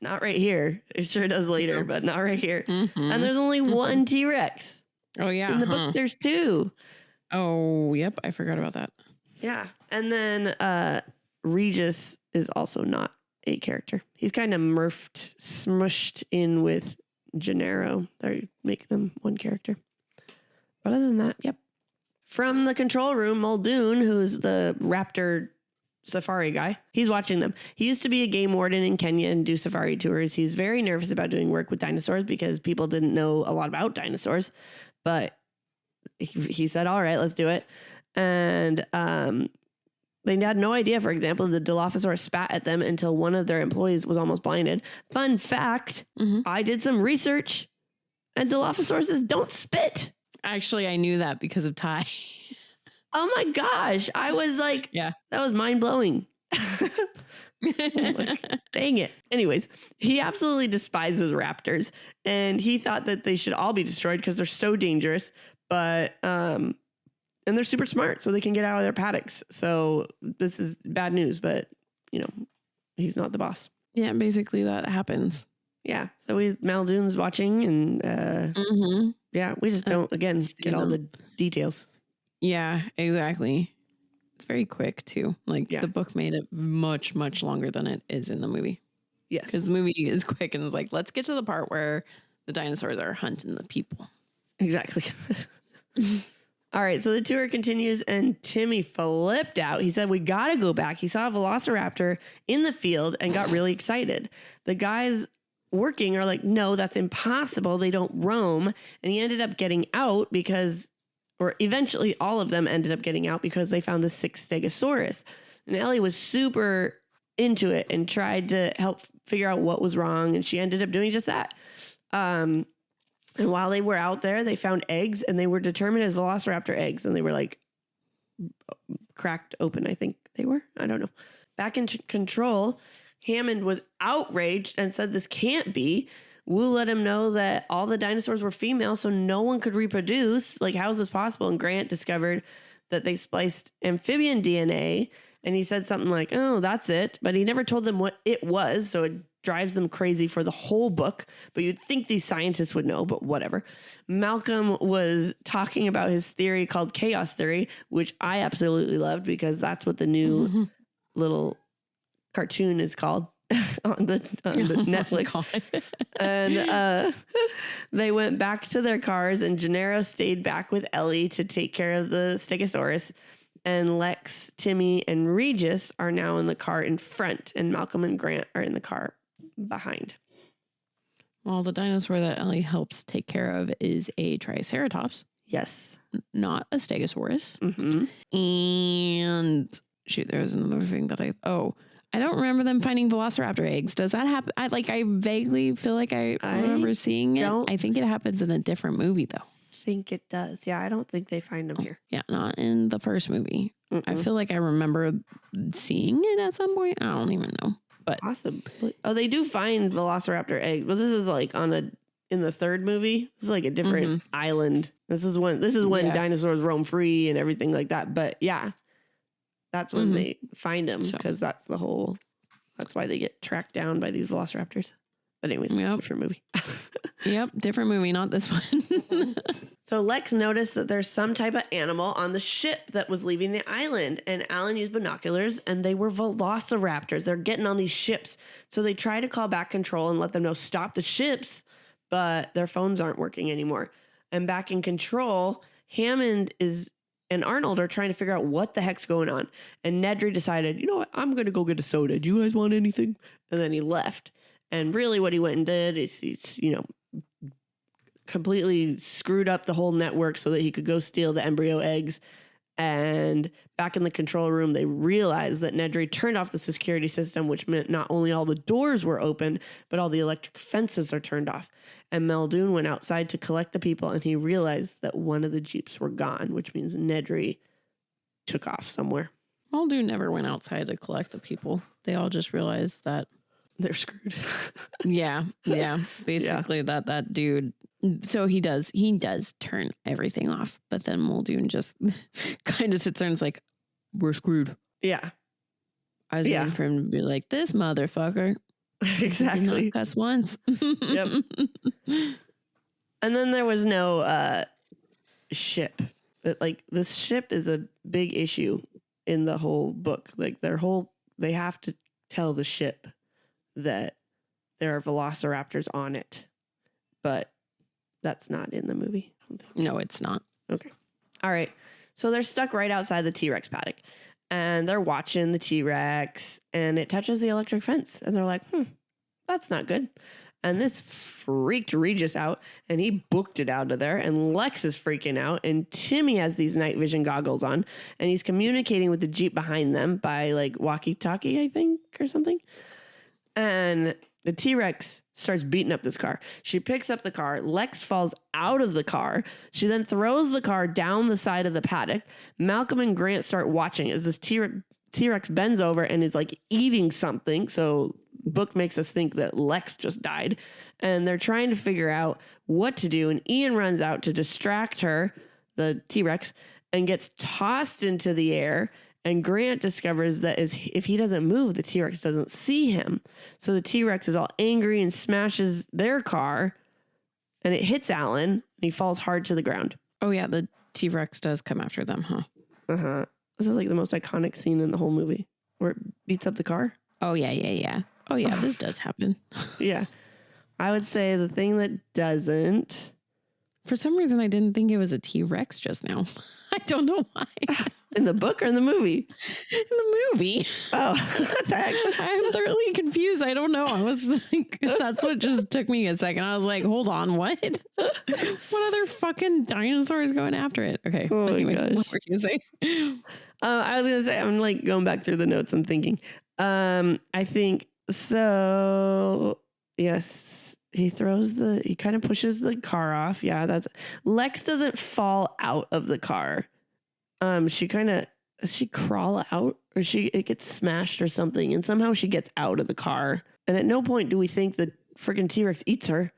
Not right here. It sure does later, but not right here. And there's only one T-Rex. Oh yeah. In the book there's two. Oh, yep. I forgot about that. Yeah. And then Regis is also not a character. He's kind of smushed in with Gennaro. They make them one character. But other than that, yep. From the control room, Muldoon, who's the raptor safari guy, he's watching them. He used to be a game warden in Kenya and do safari tours. He's very nervous about doing work with dinosaurs because people didn't know a lot about dinosaurs. But he said, all right, let's do it. And they had no idea, for example, the Dilophosaurus spat at them until one of their employees was almost blinded. Fun fact, I did some research, and Dilophosauruses don't spit. Actually, I knew that because of Ty. Oh my gosh. I was like, Yeah. that was mind-blowing. Dang it. Anyways, he absolutely despises raptors, and he thought that they should all be destroyed because they're so dangerous. But and they're super smart, so they can get out of their paddocks. So this is bad news, but you know, he's not the boss. Yeah, basically that happens. Yeah. So Maldoon's watching, and yeah, we just don't get all the details. Yeah, exactly. It's very quick too. Like the book made it much, much longer than it is in the movie. Yes. Because the movie is quick and it's like, let's get to the part where the dinosaurs are hunting the people. Exactly. All right. So the tour continues and Timmy flipped out. He said, we got to go back. He saw a velociraptor in the field and got really excited. The guys working are like, no, that's impossible. They don't roam. And he ended up getting out or eventually all of them ended up getting out because they found the 6th Stegosaurus. And Ellie was super into it and tried to help figure out what was wrong. And she ended up doing just that. And while they were out there, they found eggs, and they were determined as velociraptor eggs. And they were like cracked open, I think they were. I don't know. Back in control, Hammond was outraged and said this can't be. Wu let him know that all the dinosaurs were female, so no one could reproduce. Like, how is this possible? And Grant discovered that they spliced amphibian DNA, and he said something like, oh, that's it. But he never told them what it was, so it drives them crazy for the whole book. But you'd think these scientists would know, but whatever. Malcolm was talking about his theory called chaos theory, which I absolutely loved because that's what the new little cartoon is called. on the Netflix. And they went back to their cars, and Gennaro stayed back with Ellie to take care of the Stegosaurus. And Lex, Timmy, and Regis are now in the car in front, and Malcolm and Grant are in the car behind. Well, the dinosaur that Ellie helps take care of is a Triceratops. Yes. Not a Stegosaurus. And shoot, there was another thing that I don't remember them finding velociraptor eggs. Does that happen? I vaguely feel like I remember seeing it. I think it happens in a different movie, though. I think it does. Yeah, I don't think they find them here. Yeah, not in the first movie. I feel like I remember seeing it at some point. I don't even know. But possibly. Oh, they do find velociraptor eggs. But this is like in the third movie. This is like a different island. This is when dinosaurs roam free and everything like that. But yeah. That's when they find them, because that's why they get tracked down by these velociraptors. But anyways, different movie. Different movie, not this one. So Lex noticed that there's some type of animal on the ship that was leaving the island, and Alan used binoculars, and they were velociraptors. They're getting on these ships. So they try to call back control and let them know, stop the ships, but their phones aren't working anymore. And back in control, Hammond and Arnold are trying to figure out what the heck's going on. And Nedry decided, you know what, I'm going to go get a soda. Do you guys want anything? And then he left. And really what he went and did is he's, completely screwed up the whole network so that he could go steal the embryo eggs. And back in the control room, they realized that Nedry turned off the security system, which meant not only all the doors were open, but all the electric fences are turned off. And Muldoon went outside to collect the people, and he realized that one of the Jeeps were gone, which means Nedry took off somewhere. Muldoon never went outside to collect the people. They all just realized that they're screwed. Yeah. Basically that dude. So he does turn everything off, but then Muldoon just kind of sits there and is like, we're screwed. Yeah. I was waiting for him to be like, this motherfucker. Exactly. Not cuss once. Yep. And then there was no ship. But like, this ship is a big issue in the whole book. Like they have to tell the ship that there are velociraptors on it. But that's not in the movie. I don't think. No, it's not. Okay. All right. So they're stuck right outside the T-Rex paddock. And they're watching the T-Rex, and it touches the electric fence. And they're like, that's not good. And this freaked Regis out, and he booked it out of there. And Lex is freaking out, and Timmy has these night vision goggles on, and he's communicating with the Jeep behind them by like walkie-talkie, I think, or something. And the T-Rex starts beating up this car. She picks up the car. Lex falls out of the car. She then throws the car down the side of the paddock. Malcolm and Grant start watching as this T-Rex bends over and is like eating something. So book makes us think that Lex just died. And they're trying to figure out what to do. And Ian runs out to distract her, the T-Rex, and gets tossed into the air. And Grant discovers that if he doesn't move, the T-Rex doesn't see him. So the T-Rex is all angry and smashes their car, and it hits Alan, and he falls hard to the ground. Oh, yeah, the T-Rex does come after them, huh? Uh-huh. This is like the most iconic scene in the whole movie, where it beats up the car. Oh, yeah. Oh, yeah, this does happen. Yeah. I would say the thing that doesn't... For some reason, I didn't think it was a T-Rex just now. I don't know why. In the book or in the movie? In the movie. Oh, what the heck? I'm thoroughly confused. I don't know. I was like, that's what just took me a second. I was like, hold on, what? What other fucking dinosaur is going after it? Okay. Oh anyways, my gosh. what were you saying? I was going to say, I'm like going back through the notes and thinking. I think, so, yes. He kind of pushes the car off. Yeah, Lex doesn't fall out of the car. Does she crawl out, or it gets smashed or something, and somehow she gets out of the car. And at no point do we think the freaking T-Rex eats her.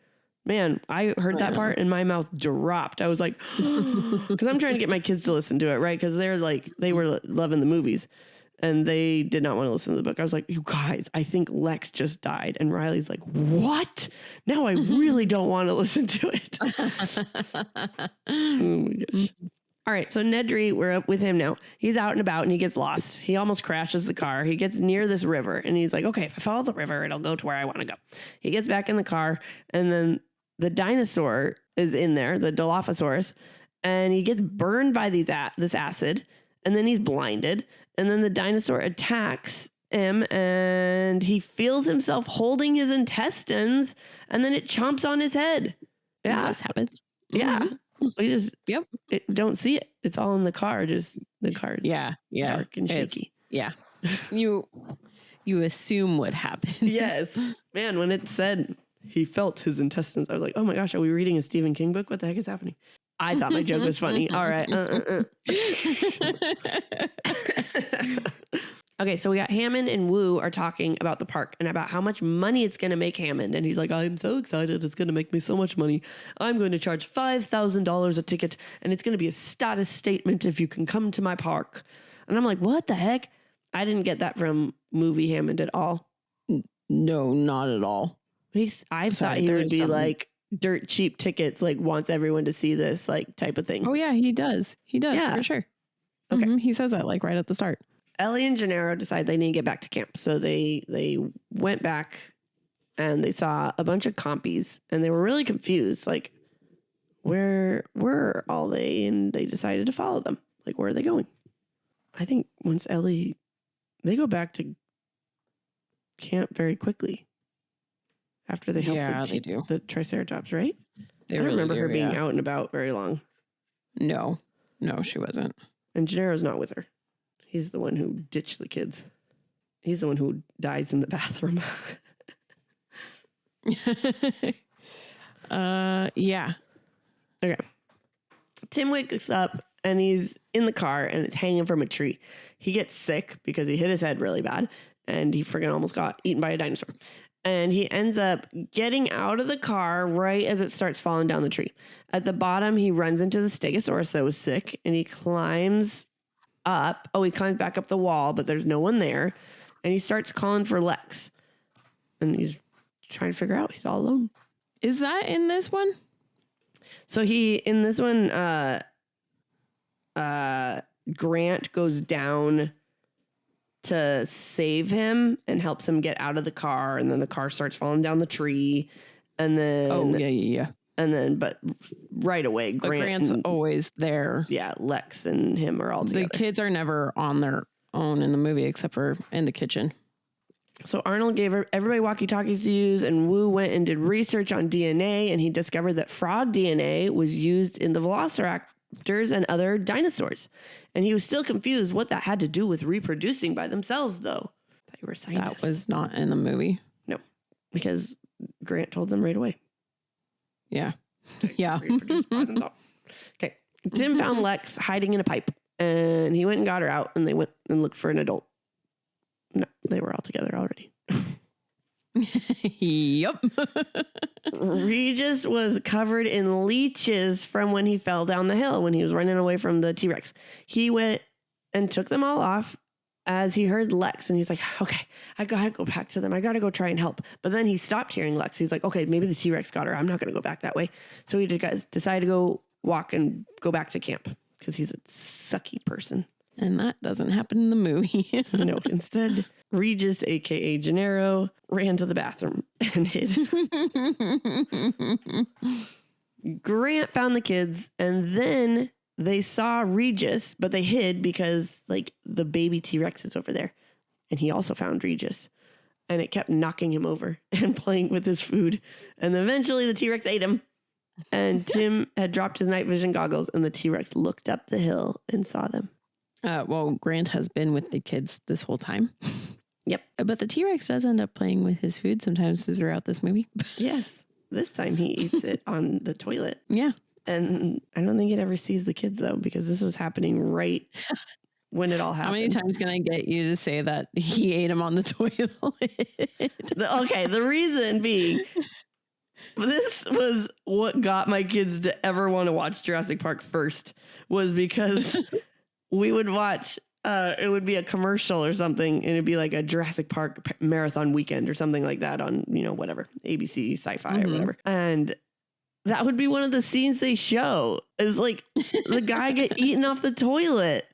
Man, I heard that part and my mouth dropped. I was like, because I'm trying to get my kids to listen to it, right? Because they were loving the movies. And they did not want to listen to the book. I was like, you guys, I think Lex just died. And Riley's like, what? Now I really don't want to listen to it. Oh my gosh. All right. So Nedry, we're up with him now. He's out and about and he gets lost. He almost crashes the car. He gets near this river and he's like, okay, if I follow the river, it'll go to where I want to go. He gets back in the car and then the dinosaur is in there, the Dilophosaurus, and he gets burned by this acid and then he's blinded. And then the dinosaur attacks him and he feels himself holding his intestines and then it chomps on his head. Yeah. This happens. Yeah. We just don't see it. It's all in the car. Just the car. Yeah. Dark and shaky. You assume what happened. Yes. Man, when it said he felt his intestines, I was like, oh my gosh, are we reading a Stephen King book? What the heck is happening? I thought my joke was funny. All right. Okay, so we got Hammond and Wu are talking about the park and about how much money it's going to make Hammond. And he's like, I'm so excited. It's going to make me so much money. I'm going to charge $5,000 a ticket. And it's going to be a status statement if you can come to my park. And I'm like, what the heck? I didn't get that from movie Hammond at all. No, not at all. I thought he would be like, dirt cheap tickets, like wants everyone to see this, like type of thing. Oh yeah, he does for sure. Okay. He says that like right at the start. Ellie and Gennaro decide they need to get back to camp, so they went back and they saw a bunch of compies and they were really confused, like where were all they? And they decided to follow them. Like, where are they going? I think once they go back to camp very quickly after they helped the Triceratops, right? I don't remember her being out and about very long. No, she wasn't. And Gennaro's not with her. He's the one who ditched the kids. He's the one who dies in the bathroom. Yeah. Okay. Tim wakes up and he's in the car and it's hanging from a tree. He gets sick because he hit his head really bad and he friggin' almost got eaten by a dinosaur. And he ends up getting out of the car right as it starts falling down the tree. At the bottom, he runs into the Stegosaurus that was sick, and he climbs up. Oh, he climbs back up the wall, but there's no one there. And he starts calling for Lex. And he's trying to figure out. He's all alone. Is that in this one? So in this one, Grant goes down to save him and helps him get out of the car, and then the car starts falling down the tree, and then and then but right away Grant's always there. Yeah, Lex and him are all together. The kids are never on their own in the movie except for in the kitchen. So Arnold gave everybody walkie-talkies to use, and Wu went and did research on DNA, and he discovered that frog DNA was used in the velociraptors and other dinosaurs. And he was still confused what that had to do with reproducing by themselves, though. They were scientists. That was not in the movie. No, because Grant told them right away. Yeah. Yeah. Reproduce by themselves. Okay. Tim found Lex hiding in a pipe, and he went and got her out, and they went and looked for an adult. No, they were all together already. Yep. Regis was covered in leeches from when he fell down the hill when he was running away from the T-Rex. He went and took them all off as he heard Lex, and he's like, okay, I gotta go back to them. I gotta go try and help. But then he stopped hearing Lex. He's like, okay, maybe the T-Rex got her. I'm not gonna go back that way. So he decided to go walk and go back to camp because he's a sucky person. And that doesn't happen in the movie. No, instead, Regis, a.k.a. Gennaro, ran to the bathroom and hid. Grant found the kids, and then they saw Regis, but they hid because, like, the baby T-Rex is over there. And he also found Regis. And it kept knocking him over and playing with his food. And eventually the T-Rex ate him. And Tim had dropped his night vision goggles, and the T-Rex looked up the hill and saw them. Well, Grant has been with the kids this whole time. Yep. But the T-Rex does end up playing with his food sometimes throughout this movie. Yes. This time he eats it on the toilet. Yeah. And I don't think it ever sees the kids, though, because this was happening right when it all happened. How many times can I get you to say that he ate him on the toilet? Okay, the reason being, this was what got my kids to ever want to watch Jurassic Park first, was because we would watch, it would be a commercial or something, and it'd be like a Jurassic Park marathon weekend or something like that on, whatever, ABC, Sci-Fi or whatever. And that would be one of the scenes they show, is like the guy get eaten off the toilet.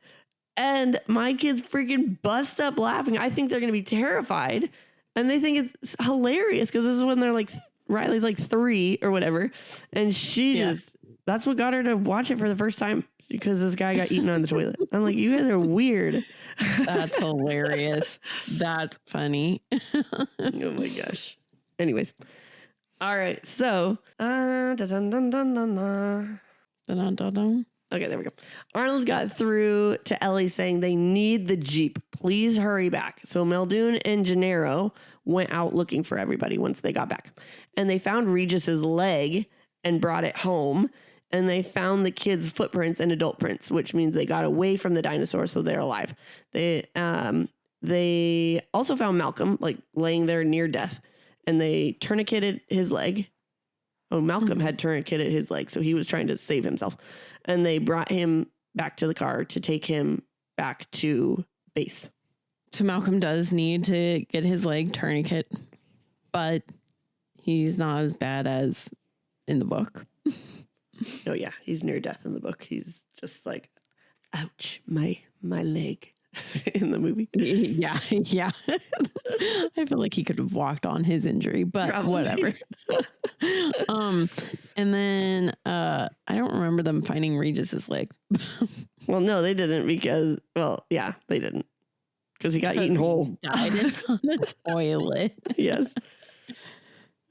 And my kids freaking bust up laughing. I think they're going to be terrified. And they think it's hilarious because this is when they're like, Riley's like 3 or whatever. And that's what got her to watch it for the first time, because this guy got eaten on the toilet. I'm like, you guys are weird. That's hilarious. That's funny. Oh my gosh. Anyways. All right. So, okay, there we go. Arnold got through to Ellie saying they need the Jeep. Please hurry back. So Muldoon and Gennaro went out looking for everybody once they got back. And they found Regis's leg and brought it home. And they found the kids' footprints and adult prints, which means they got away from the dinosaur, so they're alive. They also found Malcolm, like, laying there near death. And they tourniqueted his leg. Oh, Malcolm had tourniqueted his leg, so he was trying to save himself. And they brought him back to the car to take him back to base. So Malcolm does need to get his leg tourniquet, but he's not as bad as in the book. Oh, yeah. He's near death in the book. He's just like, ouch, my leg in the movie. Yeah. I feel like he could have walked on his injury, but probably. Whatever. And then I don't remember them finding Regis's leg. Well, no, they didn't because, they didn't. Because he got eaten whole. Died on the toilet. Yes.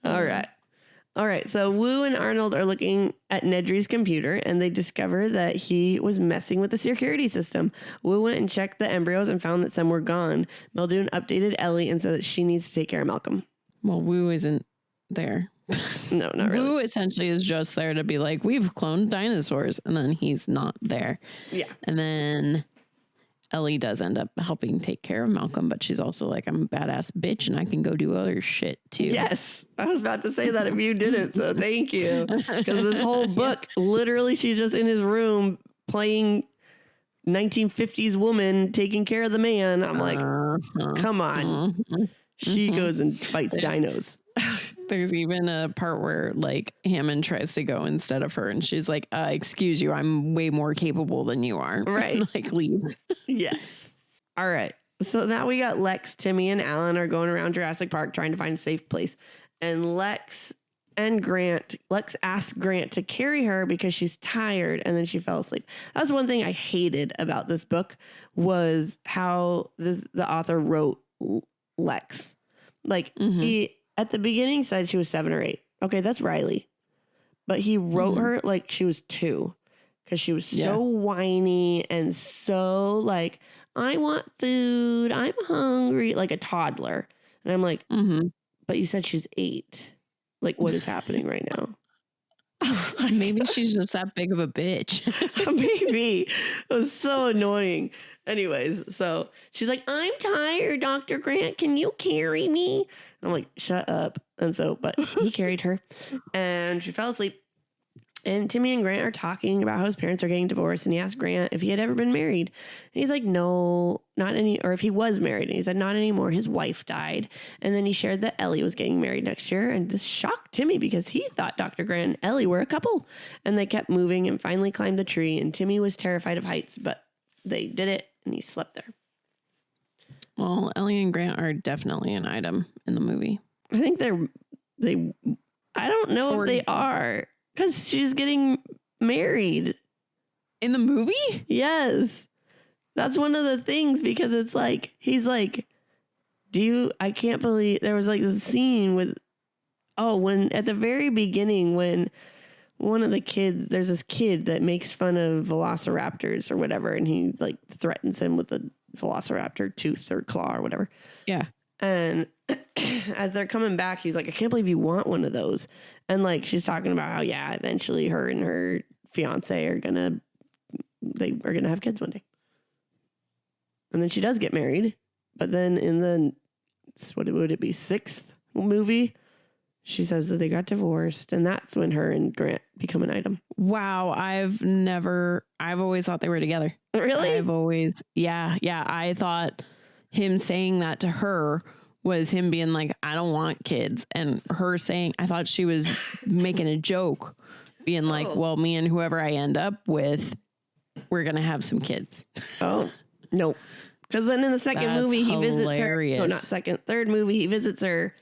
All right. So Wu and Arnold are looking at Nedry's computer, and they discover that he was messing with the security system. Wu went and checked the embryos and found that some were gone. Muldoon updated Ellie and said that she needs to take care of Malcolm. Well, Wu isn't there. No, not really. Wu essentially is just there to be like, we've cloned dinosaurs, and then he's not there. Yeah. And then Ellie does end up helping take care of Malcolm, but she's also like, I'm a badass bitch and I can go do other shit too. Yes. I was about to say that if you didn't, so thank you. Because this whole book, literally, she's just in his room playing 1950s woman taking care of the man. I'm like, come on. She goes and fights dinos. There's even a part where like Hammond tries to go instead of her, and she's like, excuse you, I'm way more capable than you are. Right. And, like, leaves. Yes. All right. So now we got Lex, Timmy, and Alan are going around Jurassic Park trying to find a safe place. And Lex asked Grant to carry her because she's tired, and then she fell asleep. That's one thing I hated about this book, was how the author wrote Lex. Like Mm-hmm. he at the beginning said she was 7 or 8. Okay, that's Riley. But he wrote her like she was 2 because she was so whiny and so like, I want food. I'm hungry, like a toddler. And I'm like, but you said she's 8. Like, what is happening right now? Like, maybe she's just that big of a bitch. Maybe. It was so annoying. Anyways, so she's like, I'm tired, Dr. Grant. Can you carry me? And I'm like, shut up. And so, but he carried her and she fell asleep. And Timmy and Grant are talking about how his parents are getting divorced. And he asked Grant if he had ever been married. And he's like, no, not any, or if he was married. And he said, not anymore. His wife died. And then he shared that Ellie was getting married next year. And this shocked Timmy because he thought Dr. Grant and Ellie were a couple. And they kept moving and finally climbed the tree. And Timmy was terrified of heights, but they did it and he slept there. Well, Ellie and Grant are definitely an item in the movie. I think I don't know if they are. Because she's getting married. In the movie? Yes. That's one of the things because it's like, he's like, I can't believe there was like this scene with, when at the very beginning when one of the kids, there's this kid that makes fun of velociraptors or whatever. And he like threatens him with a velociraptor tooth or claw or whatever. Yeah. And as they're coming back, he's like, I can't believe you want one of those. And like, she's talking about how, eventually her and her fiance are going to have kids one day. And then she does get married. But then in the, what would it be, 6th movie, she says that they got divorced. And that's when her and Grant become an item. Wow. I've always thought they were together. Really? I thought him saying that to her was him being like, I don't want kids. And her saying, I thought she was making a joke, being like, well, me and whoever I end up with, we're going to have some kids. Oh, no. Because then in the second movie, he visits her. No, not second. Third movie, he visits her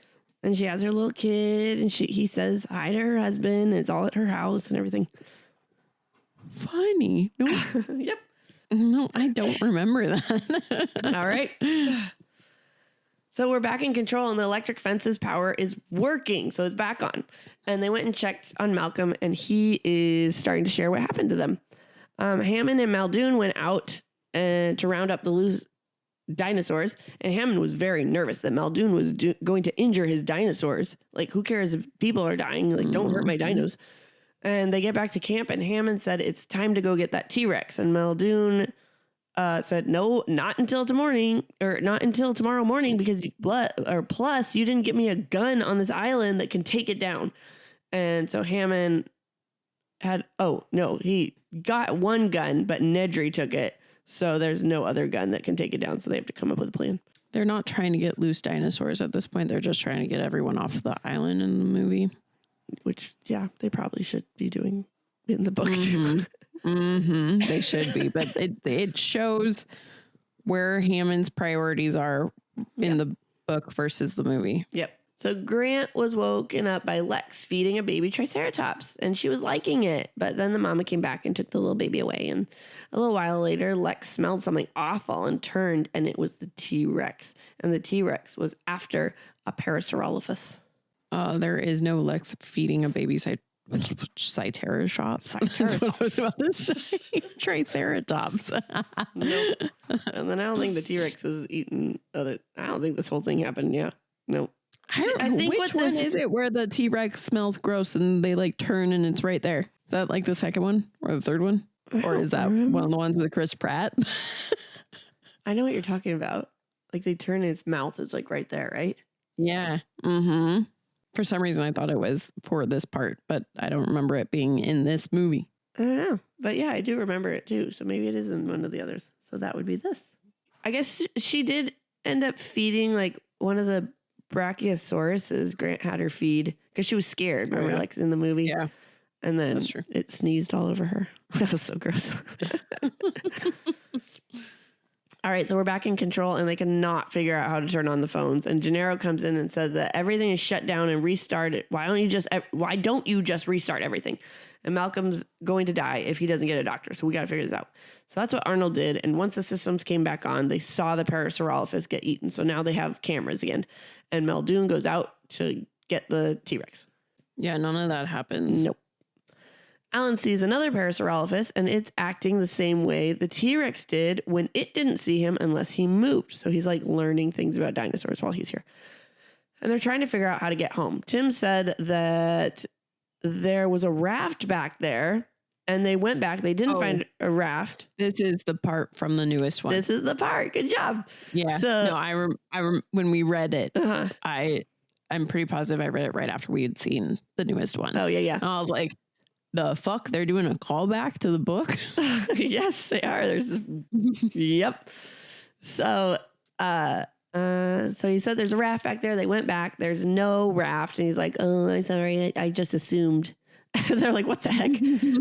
and she has her little kid and he says hi to her husband. And it's all at her house and everything. Funny. No. Yep. No, I don't remember that. All right. So we're back in control and the electric fence's power is working. So it's back on. And they went and checked on Malcolm and he is starting to share what happened to them. Hammond and Muldoon went out to round up the loose dinosaurs. And Hammond was very nervous that Muldoon was going to injure his dinosaurs. Like, who cares if people are dying? Like, don't hurt my dinos. And they get back to camp and Hammond said, it's time to go get that T-Rex. And Muldoon said, no, not until tomorrow morning because plus you didn't get me a gun on this island that can take it down. And so Hammond he got one gun, but Nedry took it. So there's no other gun that can take it down. So they have to come up with a plan. They're not trying to get loose dinosaurs at this point. They're just trying to get everyone off the island in the movie. Which, they probably should be doing in the book too. They should be, but it shows where Hammond's priorities are in the book versus the movie. Yep. So Grant was woken up by Lex feeding a baby Triceratops, and she was liking it. But then the mama came back and took the little baby away. And a little while later, Lex smelled something awful and turned, and it was the T-Rex. And the T-Rex was after a Parasaurolophus. There is no Lex feeding a baby Triceratops. That's what I was about to say. Triceratops. Nope. And then I don't think the T-Rex is eating I don't think this whole thing happened. Yeah. No. I think which one is it where the T-Rex smells gross and they like turn and it's right there? Is that like the second one or the third one? Or is that one of the ones with Chris Pratt? I know what you're talking about. Like they turn and its mouth is like right there, right? Yeah. Mm-hmm. For some reason, I thought it was for this part, but I don't remember it being in this movie. I don't know. But yeah, I do remember it too. So maybe it is in one of the others. So that would be this. I guess she did end up feeding like one of the Brachiosauruses. Grant had her feed because she was scared. Remember, like in the movie? Yeah. And then it sneezed all over her. That was so gross. All right, so we're back in control, and they cannot figure out how to turn on the phones. And Gennaro comes in and says that everything is shut down and restarted. Why don't you just restart everything? And Malcolm's going to die if he doesn't get a doctor. So we got to figure this out. So that's what Arnold did. And once the systems came back on, they saw the Parasaurolophus get eaten. So now they have cameras again. And Muldoon goes out to get the T-Rex. Yeah, none of that happens. Nope. Alan sees another Parasaurolophus, and it's acting the same way the T-Rex did when it didn't see him unless he moved. So he's like learning things about dinosaurs while he's here. And they're trying to figure out how to get home. Tim said that there was a raft back there, and they went back. They didn't find a raft. This is the part from the newest one. This is the part. Good job. Yeah. So, no, when we read it, I'm pretty positive I read it right after we had seen the newest one. Oh, yeah. And I was like, the fuck? They're doing a callback to the book? Yes, they are. There's this, yep. So, so he said there's a raft back there. They went back. There's no raft. And he's like, oh, I'm sorry. I just assumed. They're like, what the heck?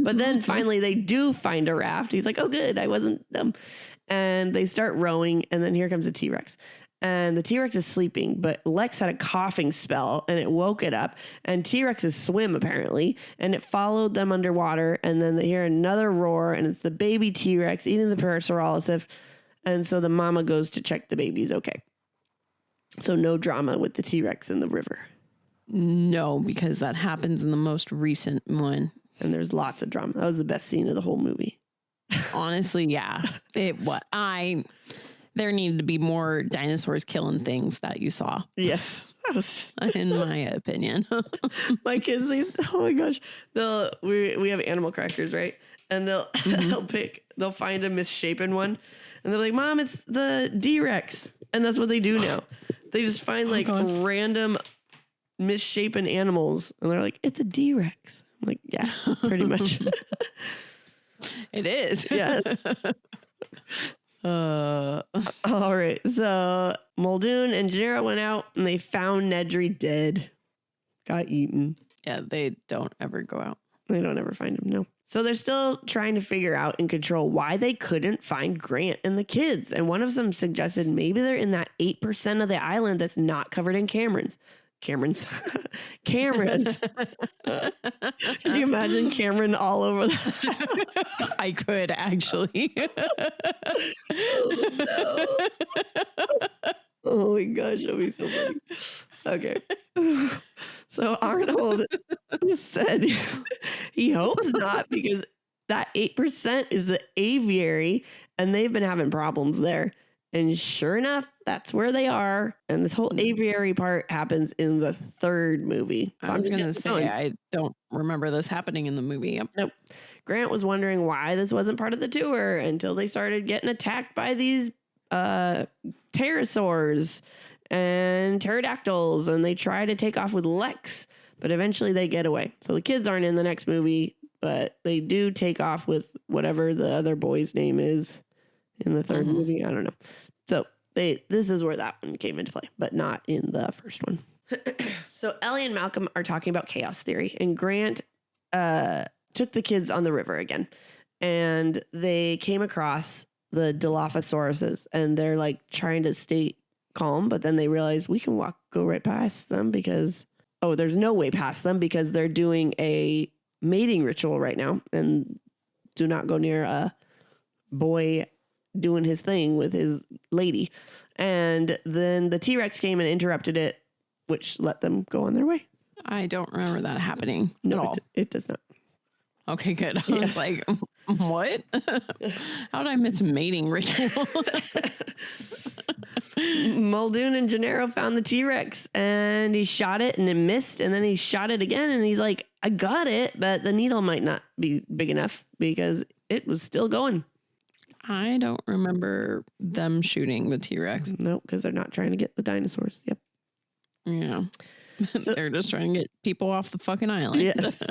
But then finally they do find a raft. He's like, oh, good. I wasn't dumb. And they start rowing. And then here comes the T-Rex. And the T-Rex is sleeping, but Lex had a coughing spell and it woke it up. And T-Rexes swim apparently, and it followed them underwater. And then they hear another roar, and it's the baby T-Rex eating the Parasaurolophus. And so the mama goes to check the baby's okay. So no drama with the T-Rex in the river. No, because that happens in the most recent one. And there's lots of drama. That was the best scene of the whole movie. Honestly, yeah. There needed to be more dinosaurs killing things that you saw. Yes. That was just in my opinion. My kids, oh my gosh. We have animal crackers, right? And they'll find a misshapen one. And they're like, Mom, it's the D-Rex. And that's what they do now. They just find random misshapen animals. And they're like, it's a D-Rex. I'm like, yeah, pretty much. It is. Yeah. All right. So Muldoon and Gennaro went out and they found Nedry dead. Got eaten. Yeah, they don't ever go out. They don't ever find him, no. So they're still trying to figure out and control why they couldn't find Grant and the kids. And one of them suggested maybe they're in that 8% of the island that's not covered in cameras. Cameras. Could you imagine Cameron all over that? I could actually. Oh, no. Oh my gosh, that'd be so funny. Okay. So Arnold said he hopes not, because that 8% is the aviary, and they've been having problems there. And sure enough, that's where they are. And this whole aviary part happens in the third movie. So I was going to say, I don't remember this happening in the movie. Yep. Nope. Grant was wondering why this wasn't part of the tour until they started getting attacked by these pterosaurs and pterodactyls. And they try to take off with Lex, but eventually they get away. So the kids aren't in the next movie, but they do take off with whatever the other boy's name is in the third movie. I don't know. So this is where that one came into play, but not in the first one. So Ellie and Malcolm are talking about chaos theory, and Grant took the kids on the river again, and they came across the Dilophosauruses, and they're like trying to stay calm, but then they realize we can go right past them because, there's no way past them because they're doing a mating ritual right now, and do not go near a boy doing his thing with his lady. And then the T-Rex came and interrupted it, which let them go on their way. I don't remember that happening at all. It does not. Okay, good. I was like, what? How did I miss a mating ritual? Muldoon and Gennaro found the T-Rex, and he shot it and it missed, and then he shot it again, and he's like, I got it, but the needle might not be big enough because it was still going. I don't remember them shooting the T-Rex. Nope, because they're not trying to get the dinosaurs. Yep. Yeah. So, they're just trying to get people off the fucking island. Yes.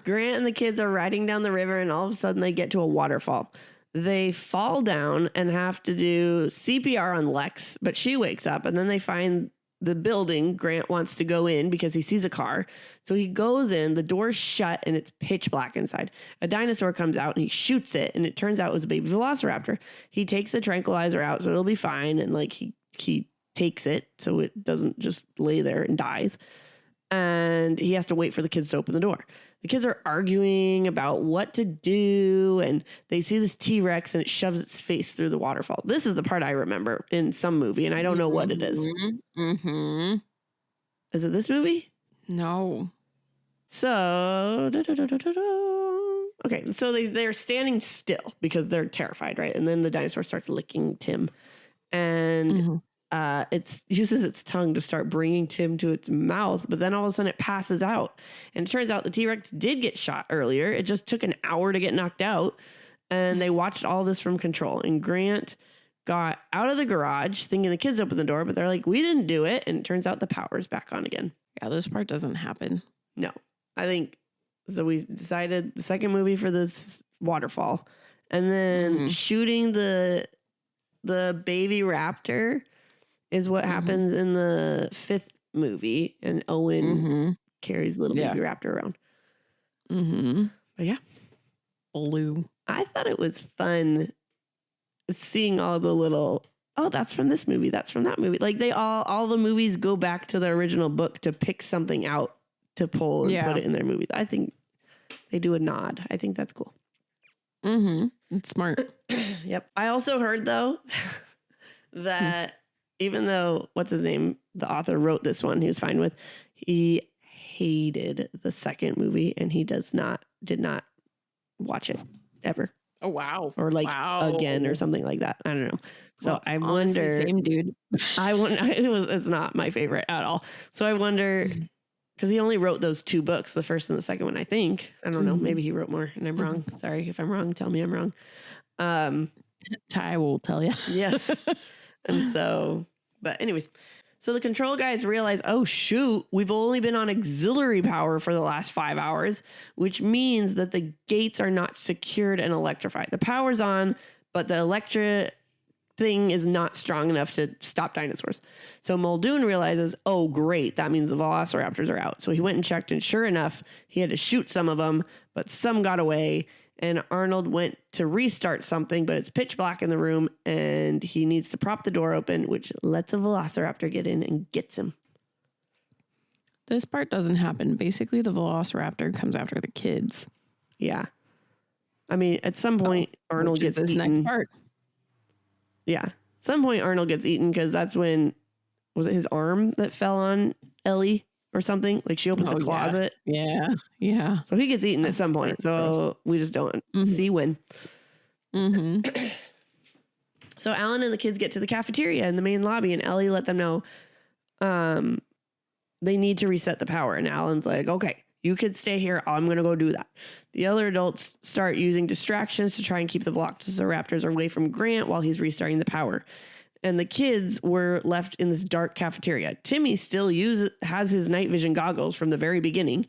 Grant and the kids are riding down the river, and all of a sudden they get to a waterfall. They fall down and have to do CPR on Lex, but she wakes up, and then they find the building. Grant wants to go in because he sees a car. So he goes in, the door's shut, and it's pitch black inside. A dinosaur comes out and he shoots it, and it turns out it was a baby velociraptor. He takes the tranquilizer out so it'll be fine, and like he takes it so it doesn't just lay there and dies. And he has to wait for the kids to open the door. The kids are arguing about what to do, and they see this T-Rex and it shoves its face through the waterfall. This is the part I remember in some movie, and I don't know what it is. Mm-hmm. Is it this movie? No. So, okay, so they're standing still because they're terrified, right? And then the dinosaur starts licking Tim, and it uses its tongue to start bringing Tim to its mouth, but then all of a sudden it passes out. And it turns out the T-Rex did get shot earlier. It just took an hour to get knocked out, and they watched all this from control. And Grant got out of the garage thinking the kids opened the door, but they're like, we didn't do it. And it turns out the power's back on again. Yeah, this part doesn't happen. No, I think so. We decided the second movie for this waterfall, and then shooting the baby raptor is what happens in the fifth movie, and Owen carries little baby raptor around. But yeah, Blue. I thought it was fun seeing all the little, oh, that's from this movie, that's from that movie. Like they all the movies go back to the original book to pick something out to pull and put it in their movies. I think they do a nod. I think that's cool. It's smart. Yep. I also heard though that even though what's his name, the author wrote this one, he was fine with, he hated the second movie and he did not watch it ever. Oh wow. Or like again or something like that. I don't know. So well, I honestly, wonder. Same dude. It's not my favorite at all. So I wonder, because he only wrote those two books, the first and the second one, I think. I don't know. Maybe he wrote more and I'm wrong. Sorry if I'm wrong. Tell me I'm wrong. Ty will tell you. Yes. And so, but anyways, so the control guys realize, oh shoot, we've only been on auxiliary power for the last 5 hours, which means that the gates are not secured and electrified. The power's on, but the electric thing is not strong enough to stop dinosaurs. So Muldoon realizes, oh great, that means the velociraptors are out. So he went and checked, and sure enough, he had to shoot some of them, but some got away. And Arnold went to restart something, but it's pitch black in the room and he needs to prop the door open, which lets a velociraptor get in and gets him. This part doesn't happen. Basically, the velociraptor comes after the kids. Yeah. I mean, at some point, Arnold gets this eaten. next part. Yeah. At some point, Arnold gets eaten because that's when, was it his arm that fell on Ellie or something? Like she opens the closet. Yeah. So he gets eaten at some point. So we just don't see when. So Alan and the kids get to the cafeteria in the main lobby, and Ellie let them know they need to reset the power. And Alan's like, okay, you could stay here. I'm going to go do that. The other adults start using distractions to try and keep the velociraptors away from Grant while he's restarting the power. And the kids were left in this dark cafeteria. Timmy still has his night vision goggles from the very beginning.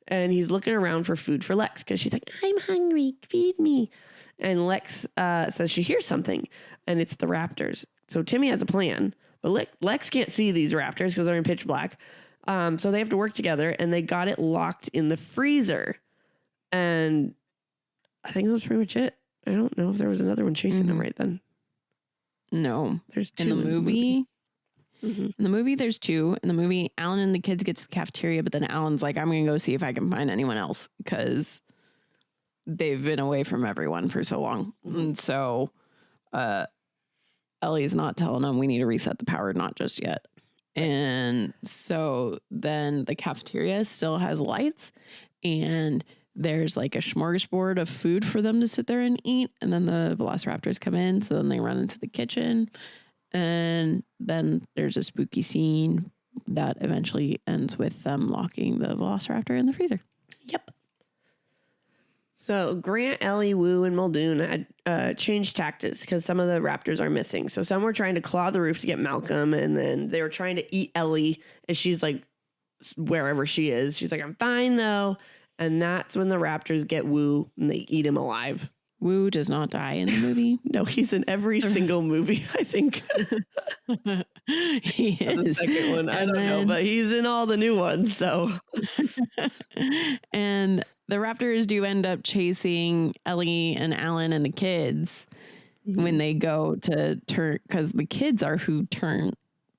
And he's looking around for food for Lex because she's like, I'm hungry, feed me. And Lex says she hears something, and it's the raptors. So Timmy has a plan, but Lex can't see these raptors because they're in pitch black. So they have to work together, and they got it locked in the freezer. And I think that was pretty much it. I don't know if there was another one chasing him right then. No, there's two in the movie. In the movie, there's two. In the movie, Alan and the kids get to the cafeteria, but then Alan's like, I'm going to go see if I can find anyone else because they've been away from everyone for so long. And so Ellie's not telling them we need to reset the power, not just yet. And so then the cafeteria still has lights, and there's like a smorgasbord of food for them to sit there and eat. And then the velociraptors come in. So then they run into the kitchen, and then there's a spooky scene that eventually ends with them locking the velociraptor in the freezer. Yep. So Grant, Ellie, Wu, and Muldoon had changed tactics because some of the raptors are missing. So some were trying to claw the roof to get Malcolm, and then they were trying to eat Ellie as she's like wherever she is. She's like, I'm fine though. And that's when the raptors get Wu and they eat him alive. Wu does not die in the movie. No, he's in every single movie, I think. He The is. second one, I don't know, but he's in all the new ones, so. And the raptors do end up chasing Ellie and Alan and the kids when they go to turn, because the kids are who turn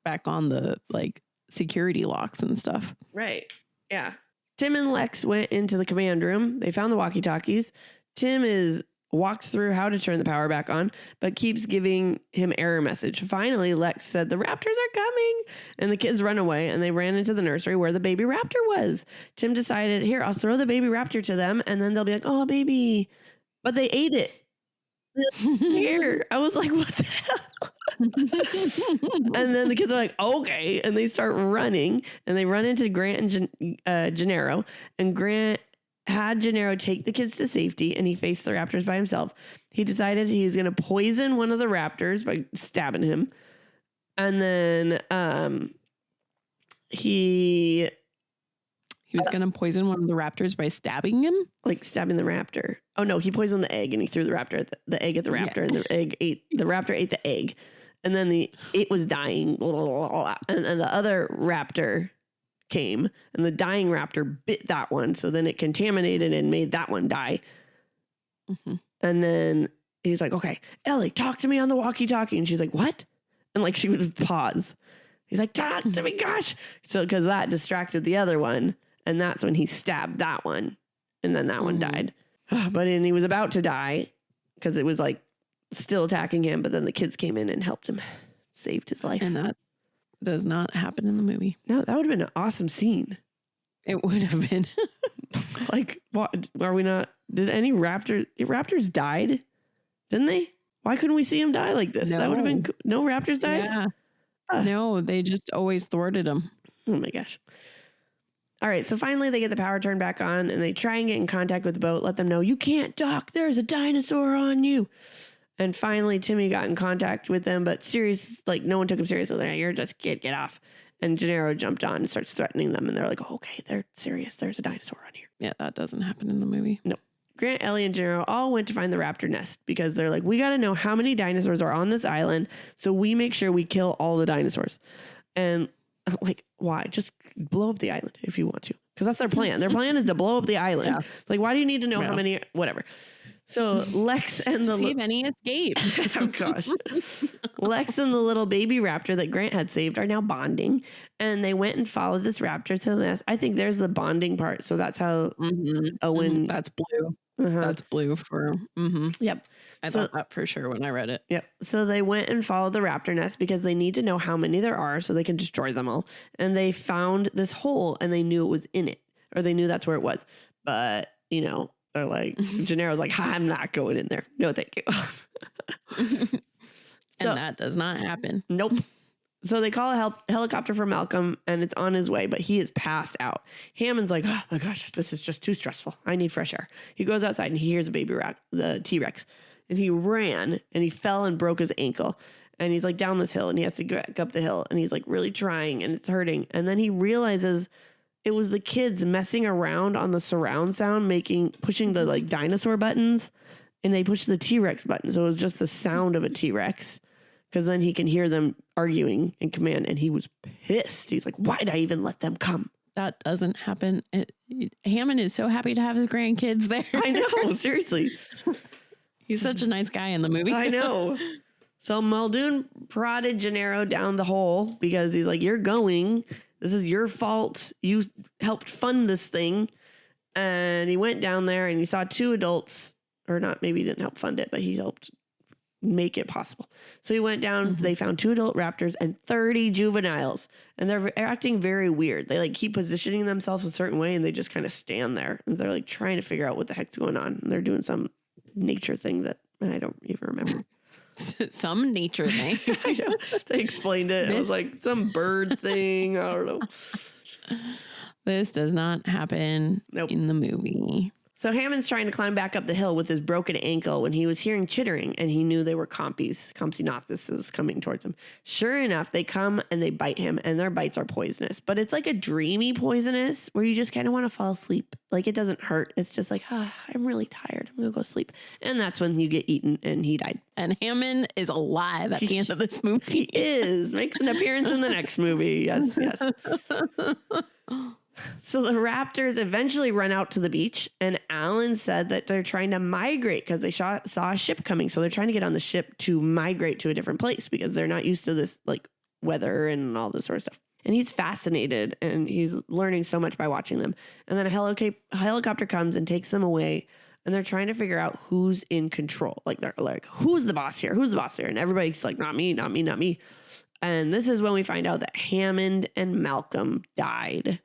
back on the like security locks and stuff. Right. Yeah. Tim and Lex went into the command room. They found the walkie-talkies. Tim walks through how to turn the power back on, but keeps giving him error message. Finally, Lex said, "The raptors are coming." And the kids run away and they ran into the nursery where the baby raptor was. Tim decided, here, I'll throw the baby raptor to them and then they'll be like, "Oh, baby." But they ate it. Here. I was like, what the hell? And then the kids are like, okay. And they start running and they run into Grant and Gennaro. And Grant had Gennaro take the kids to safety and he faced the raptors by himself. He decided he was going to poison one of the raptors by stabbing him. And then he was going to poison one of the raptors by stabbing him? Like stabbing the raptor. Oh no, he poisoned the egg and he threw the raptor at the egg at the raptor and the raptor ate the egg. And then it was dying. And the other raptor came and the dying raptor bit that one. So then it contaminated and made that one die. Mm-hmm. And then he's like, okay, Ellie, talk to me on the walkie-talkie. And she's like, what? And like she would pause. He's like, talk to me, gosh. So because that distracted the other one. And that's when he stabbed that one. And then that one died. But he was about to die because it was like still attacking him. But then the kids came in and helped him. Saved his life. And that does not happen in the movie. No, that would have been an awesome scene. It would have been. Like, what? Are we not? Did any raptors died? Didn't they? Why couldn't we see him die like this? No. That would have been no raptors died? Yeah. No, they just always thwarted him. Oh my gosh. All right, so finally they get the power turned back on and they try and get in contact with the boat, let them know, you can't dock, there's a dinosaur on you. And finally Timmy got in contact with them, but no one took him seriously. They're like, you're just get off. And Gennaro jumped on and starts threatening them and they're like, oh, okay, they're serious. There's a dinosaur on here. Yeah, that doesn't happen in the movie. No. Grant, Ellie, and Gennaro all went to find the raptor nest because they're like, we got to know how many dinosaurs are on this island so we make sure we kill all the dinosaurs. And like, why? Just blow up the island if you want to. Because that's their plan. Their plan is to blow up the island. Yeah. Like, why do you need to know how many? Whatever. So Lex and see if any escaped. Oh, gosh. Lex and the little baby raptor that Grant had saved are now bonding. And they went and followed this raptor to the nest. I think there's the bonding part. So that's how Owen... That's blue. That's blue for... Yep. I thought that for sure when I read it. Yep. So they went and followed the raptor nest because they need to know how many there are so they can destroy them all. And they found this hole and they knew it was in it. Or they knew that's where it was. But, they're like... Gennaro's like, I'm not going in there. No, thank you. And that does not happen. Nope. So they call a helicopter for Malcolm and it's on his way, but he is passed out. Hammond's like, oh my gosh, this is just too stressful. I need fresh air. He goes outside and he hears a baby the T-Rex. And he ran and he fell and broke his ankle. And he's like down this hill and he has to go up the hill and he's like really trying and it's hurting. And then he realizes it was the kids messing around on the surround sound, pushing the like dinosaur buttons, and they pushed the T-Rex button. So it was just the sound of a T-Rex. Because then he can hear them arguing in command, and he was pissed. He's like, why'd I even let them come? That doesn't happen. Hammond is so happy to have his grandkids there. I know, seriously. He's such a nice guy in the movie. I know. So Muldoon prodded Gennaro down the hole because he's like, you're going. This is your fault. You helped fund this thing. And he went down there, and he saw two adults, or not, maybe he didn't help fund it, but he helped make it possible. So he went down, they found 2 adult raptors and 30 juveniles, and they're acting very weird. They like keep positioning themselves a certain way and they just kind of stand there and they're like trying to figure out what the heck's going on. And they're doing some nature thing that I don't even remember. Some nature thing. I know. They explained it. It was like some bird thing. I don't know. This does not happen in the movie. So Hammond's trying to climb back up the hill with his broken ankle when he was hearing chittering, and he knew they were Compsognathus coming towards him. Sure enough, they come and they bite him, and their bites are poisonous. But it's like a dreamy poisonous where you just kind of want to fall asleep. Like, it doesn't hurt. It's just like, I'm really tired. I'm going to go sleep. And that's when you get eaten, and he died. And Hammond is alive at the end of this movie. He is. Makes an appearance in the next movie. Yes, yes. So the raptors eventually run out to the beach, and Alan said that they're trying to migrate because they saw a ship coming. So they're trying to get on the ship to migrate to a different place because they're not used to this like weather and all this sort of stuff. And he's fascinated, and he's learning so much by watching them. And then a helicopter comes and takes them away, and they're trying to figure out who's in control. Like, they're like, who's the boss here? Who's the boss here? And everybody's like, not me, not me, not me. And this is when we find out that Hammond and Malcolm died.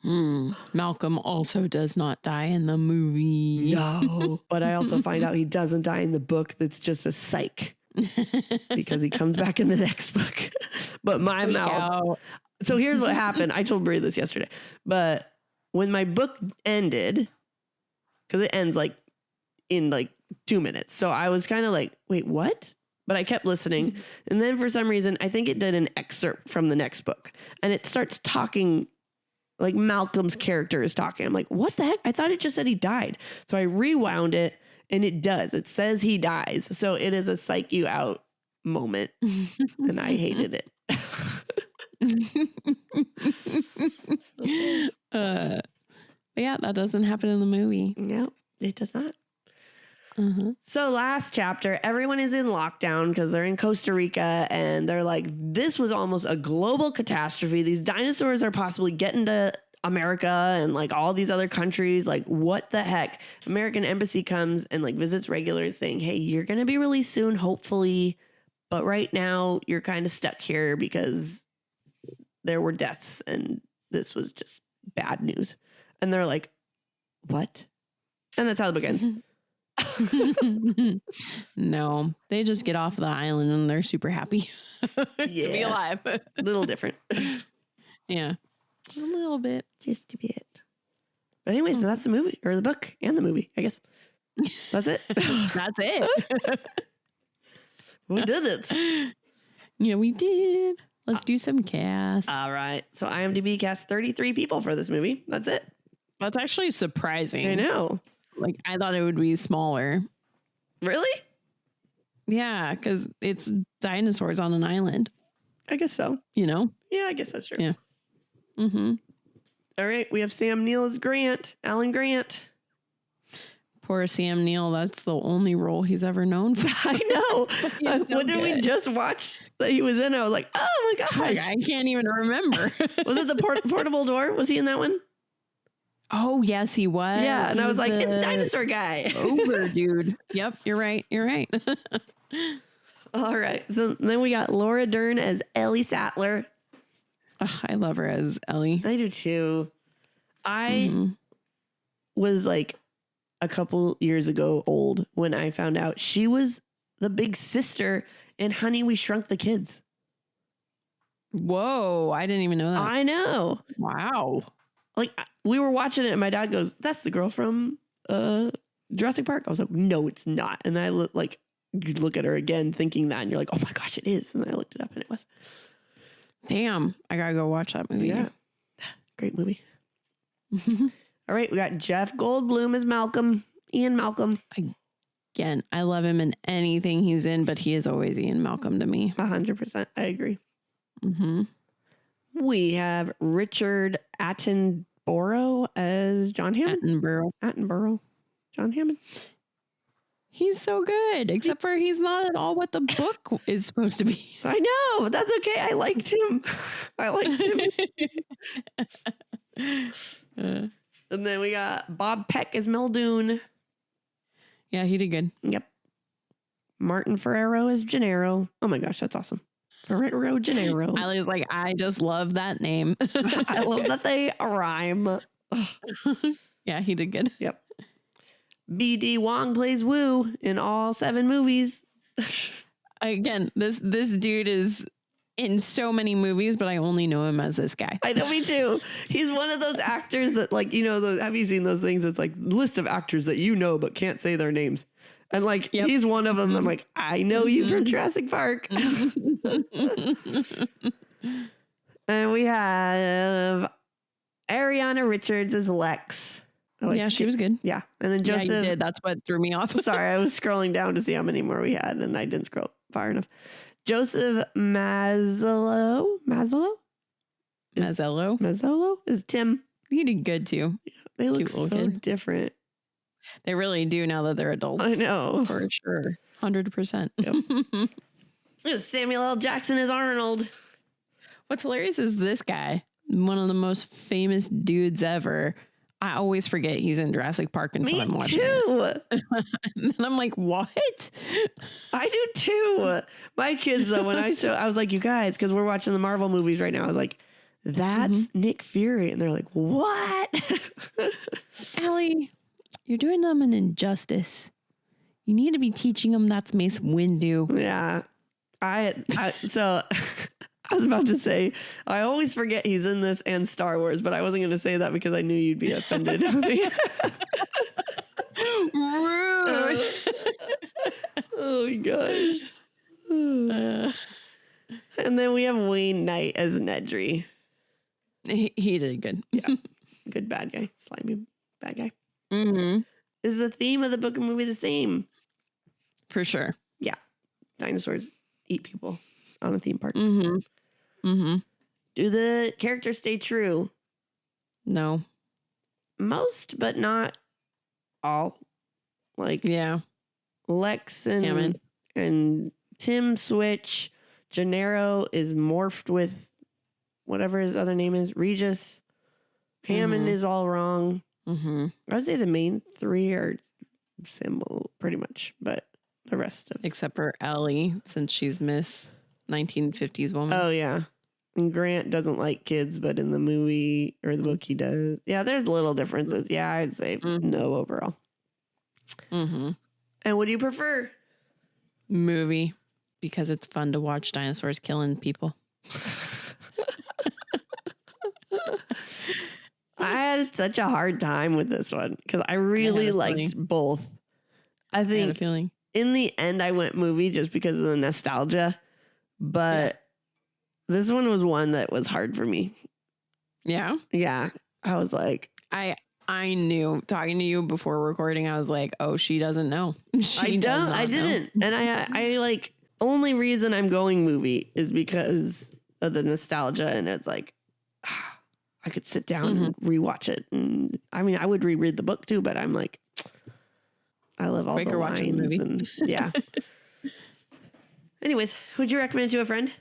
Malcolm also does not die in the movie. No, but I also find out he doesn't die in the book. That's just a psych because he comes back in the next book. But my mouth. So here's what happened. I told Bri this yesterday, but when my book ended, because it ends like in like 2 minutes. So I was kind of like, wait, what? But I kept listening. And then for some reason, I think it did an excerpt from the next book, and it starts talking. Like, Malcolm's character is talking. I'm like, what the heck? I thought it just said he died. So I rewound it, and it does. It says he dies. So it is a psych you out moment. And I hated it. But yeah, that doesn't happen in the movie. No, it does not. So last chapter, everyone is in lockdown because they're in Costa Rica, and they're like, this was almost a global catastrophe. These dinosaurs are possibly getting to America and like all these other countries. Like, what the heck? American embassy comes and like visits regulars saying, hey, you're going to be released soon, hopefully. But right now you're kind of stuck here because there were deaths and this was just bad news. And they're like, what? And that's how the book ends. No, they just get off the island and they're super happy to be alive. A little different. Yeah, just a little bit. Just a bit. But anyway, so that's the movie, or the book and the movie, I guess. That's it. That's it. We did it. Yeah, we did. Let's do some cast. All right. So IMDb cast 33 people for this movie. That's it. That's actually surprising. I know. Like, I thought it would be smaller. Really? Yeah, because it's dinosaurs on an island. I guess so. You know? Yeah, I guess that's true. Yeah. All right. We have Sam Neill as Grant. Alan Grant. Poor Sam Neill. That's the only role he's ever known for. I know. What did we just watch that he was in? I was like, oh my gosh. I can't even remember. Was it the portable door? Was he in that one? Oh, yes, he was. Yeah, and he I was like, the it's Dinosaur Guy. Ogre dude. Yep, you're right. You're right. All right. So then we got Laura Dern as Ellie Sattler. I love her as Ellie. I do too. I was like a couple years ago old when I found out she was the big sister in Honey, We Shrunk the Kids. Whoa, I didn't even know that. I know. Wow. Like, we were watching it and my dad goes, that's the girl from Jurassic Park. I was like, no, it's not. And then I you look at her again thinking that and you're like, oh my gosh, it is. And then I looked it up and it was. Damn, I gotta go watch that movie. Yeah. Great movie. All right, we got Jeff Goldblum as Malcolm. Ian Malcolm. Again, I love him in anything he's in, but he is always Ian Malcolm to me. 100%. I agree. We have Richard Attenborough as John Hammond. Attenborough. John Hammond. He's so good, except for he's not at all what the book is supposed to be. I know. That's okay. I liked him. And then we got Bob Peck as Muldoon. Yeah, he did good. Yep. Martin Ferrero as Gennaro. Oh my gosh, that's awesome. Ferrero Gennaro. I was like, I just love that name. I love that they rhyme. Yeah, he did good. Yep. B.D. Wong plays Wu in all 7 movies. Again, this dude is in so many movies, but I only know him as this guy. I know, me too. He's one of those actors that, like, you know, have you seen those things? It's like list of actors that you know but can't say their names. And like, he's one of them. I'm like, I know you from Jurassic Park. And we have Ariana Richards as Lex. Oh, yeah, she was good. Yeah. And then Joseph. Yeah, you did. That's what threw me off. Sorry, I was scrolling down to see how many more we had, and I didn't scroll far enough. Joseph Mazzello is Tim. He did good too. They look so different. They really do now that they're adults. I know. For sure. 100%. Yep. Samuel L. Jackson is Arnold. What's hilarious is this guy, one of the most famous dudes ever. I always forget he's in Jurassic Park until I'm watching it. And I'm like, what? I do too. My kids, though, when I was like, you guys, because we're watching the Marvel movies right now. I was like, that's Nick Fury. And they're like, what? Allie, you're doing them an injustice. You need to be teaching them that's Mace Windu. Yeah. So I was about to say, I always forget he's in this and Star Wars, but I wasn't going to say that because I knew you'd be offended. Rude. Oh my gosh. And then we have Wayne Knight as Nedry. He did good. Yeah. Good bad guy. Slimy bad guy. Mm-hmm. Is the theme of the book and movie the same? For sure. Yeah. Dinosaurs eat people on a theme park. Mm-hmm. Mm-hmm. Do the characters stay true? No. Most, but not all. Like, yeah. Lex and Tim switch. Gennaro is morphed with whatever his other name is. Regis. Hammond is all wrong. Mm-hmm. I would say the main three are similar, pretty much, but the rest of except for Ellie, since she's Miss 1950s woman. Oh yeah, and Grant doesn't like kids, but in the movie or the book he does. Yeah, there's little differences. Yeah, I'd say no overall. Mm-hmm. And what do you prefer? Movie, because it's fun to watch dinosaurs killing people. I had such a hard time with this one because I really liked both. I think I had a feeling. In the end, I went movie just because of the nostalgia, but this one was one that was hard for me. Yeah? Yeah. I was like... I knew, talking to you before recording, I was like, oh, she doesn't know. I didn't. And I like, only reason I'm going movie is because of the nostalgia, and it's like... I could sit down and rewatch it. And I mean, I would reread the book too, but I'm like, I love all the lines. The movie. And yeah. Anyways, would you recommend to a friend?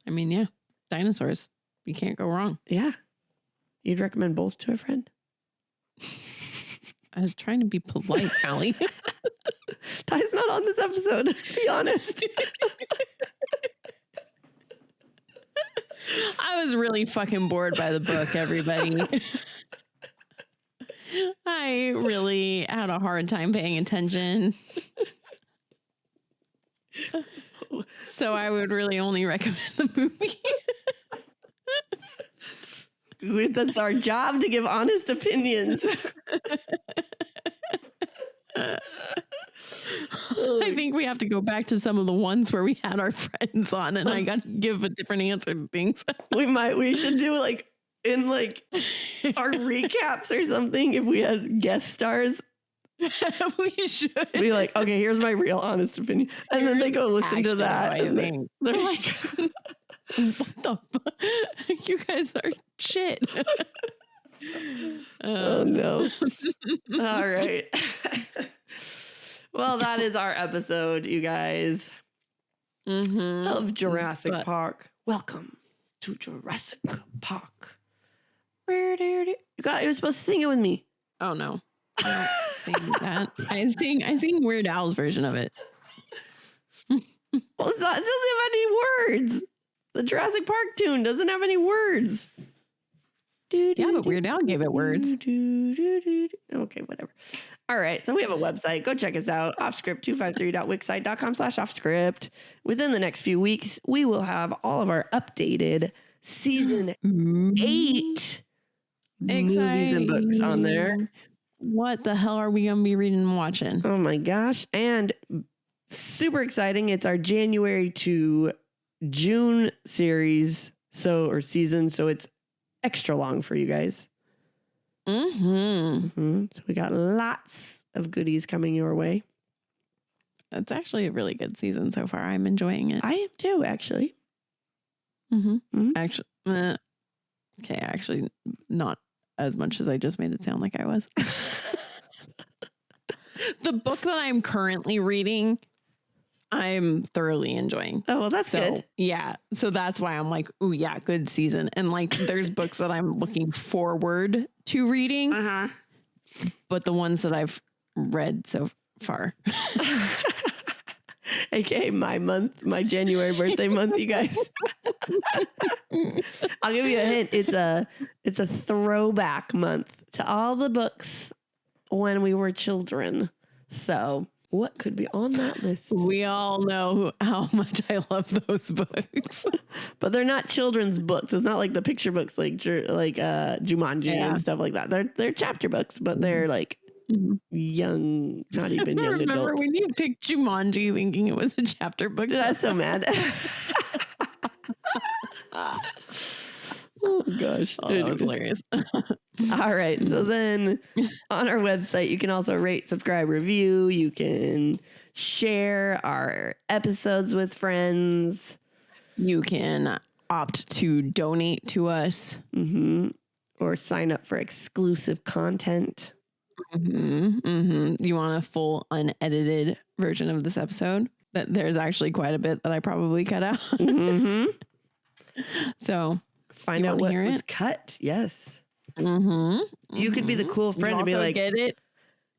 I mean, yeah. Dinosaurs. You can't go wrong. Yeah. You'd recommend both to a friend? I was trying to be polite, Allie. Ty's not on this episode, be honest. I was really fucking bored by the book, everybody. I really had a hard time paying attention. So I would really only recommend the movie. That's our job, to give honest opinions. I think we have to go back to some of the ones where we had our friends on and I got to give a different answer to things. We should do like in like our recaps or something if we had guest stars. We should be like, okay, here's my real honest opinion. And then they go listen to that. And they're like, what the fuck? You guys are shit. Oh no. All right. Well, that is our episode, you guys, of Jurassic Park. Welcome to Jurassic Park. You were supposed to sing it with me. Oh no, I don't sing that. I sing Weird Al's version of it. Well, it doesn't have any words. The Jurassic Park tune doesn't have any words. Yeah, but Weird Al gave it words. Okay, whatever. All right, so we have a website. Go check us out, offscript253.wixsite.com/offscript. Within the next few weeks, we will have all of our updated season 8 movies and books on there. What the hell are we going to be reading and watching? Oh my gosh. And super exciting. It's our January to June series, or season. So it's extra long for you guys. So we got lots of goodies coming your way. It's actually a really good season so far. I'm enjoying it. I am too, actually. Actually, not as much as I just made it sound like I was. The book that I'm currently reading, I'm thoroughly enjoying. Oh, well, that's good. Yeah. So that's why I'm like, ooh, yeah, good season. And like, there's books that I'm looking forward to reading, but the ones that I've read so far. AKA my January birthday month, you guys. I'll give you a hint. It's a throwback month to all the books when we were children. So what could be on that list? We all know how much I love those books. But they're not children's books. It's not like the picture books like Jumanji and stuff like that. They're chapter books, but they're like young, not even young adult. I remember when you picked Jumanji thinking it was a chapter book. That's so mad. Oh gosh. Oh, that was hilarious. All right. So then on our website, you can also rate, subscribe, review. You can share our episodes with friends. You can opt to donate to us. Or sign up for exclusive content. You want a full unedited version of this episode? There's actually quite a bit that I probably cut out. So find out what was cut. Yes. You could be the cool friend and be like, get it.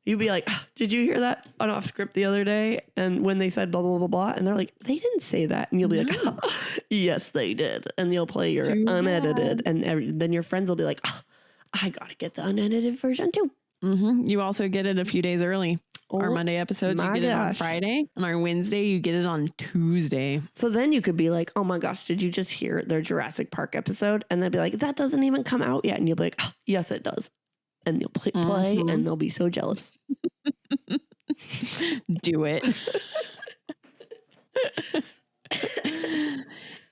You'd be like, oh, did you hear that on Offscript the other day? And when they said blah, blah, blah, blah, and they're like, they didn't say that. And you'll be like, oh, yes, they did. And you'll play your unedited. And then your friends will be like, oh, I got to get the unedited version too. You also get it a few days early. Our Monday episodes, you get it on Friday. And our Wednesday, you get it on Tuesday. So then you could be like, oh my gosh, did you just hear their Jurassic Park episode? And they'll be like, that doesn't even come out yet. And you'll be like, oh, yes, it does. And you'll play and they'll be so jealous. Do it.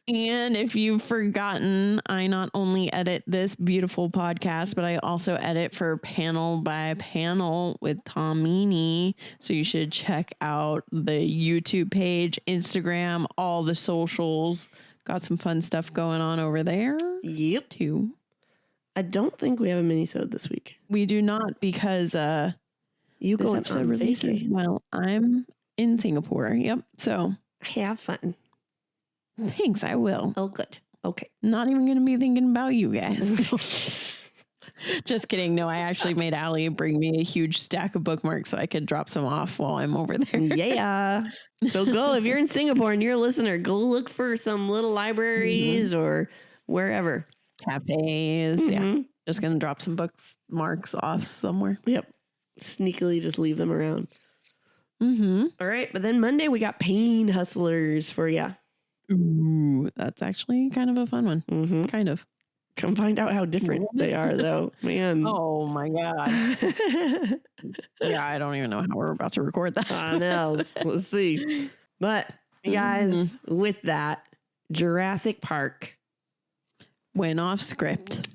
And if you've forgotten, I not only edit this beautiful podcast, but I also edit for Panel by Panel with Tomini. So you should check out the YouTube page, Instagram, all the socials. Got some fun stuff going on over there. Yep. Too. I don't think we have a mini-sode this week. We do not because you this episode releases while I'm in Singapore. Yep. So have fun. Thanks, I will. Oh, good. Okay. Not even going to be thinking about you guys. Just kidding. No, I actually made Allie bring me a huge stack of bookmarks so I could drop some off while I'm over there. Yeah. So go, if you're in Singapore and you're a listener, go look for some little libraries or wherever. Cafes. Yeah. Just going to drop some bookmarks off somewhere. Yep. Sneakily just leave them around. All right. But then Monday we got Pain Hustlers for you. Ooh, that's actually kind of a fun one. Kind of. Come find out how different they are, though. Man. Oh, my God. Yeah, I don't even know how we're about to record that. I know. Let's see. But, guys, with that, Jurassic Park went off script.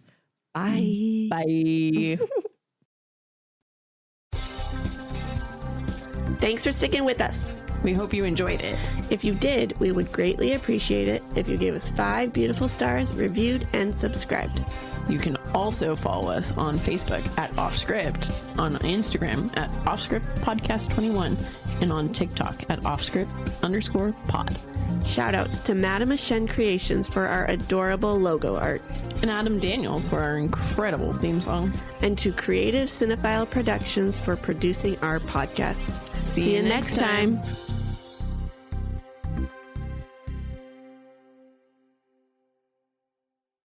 Bye. Bye. Thanks for sticking with us. We hope you enjoyed it. If you did, we would greatly appreciate it if you gave us 5 beautiful stars, reviewed, and subscribed. You can also follow us on Facebook at Offscript, on Instagram at Offscript Podcast 21, and on TikTok at Offscript_pod. Shoutouts to Madame Ashen Creations for our adorable logo art. And Adam Daniel for our incredible theme song. And to Creative Cinephile Productions for producing our podcast. See you next time.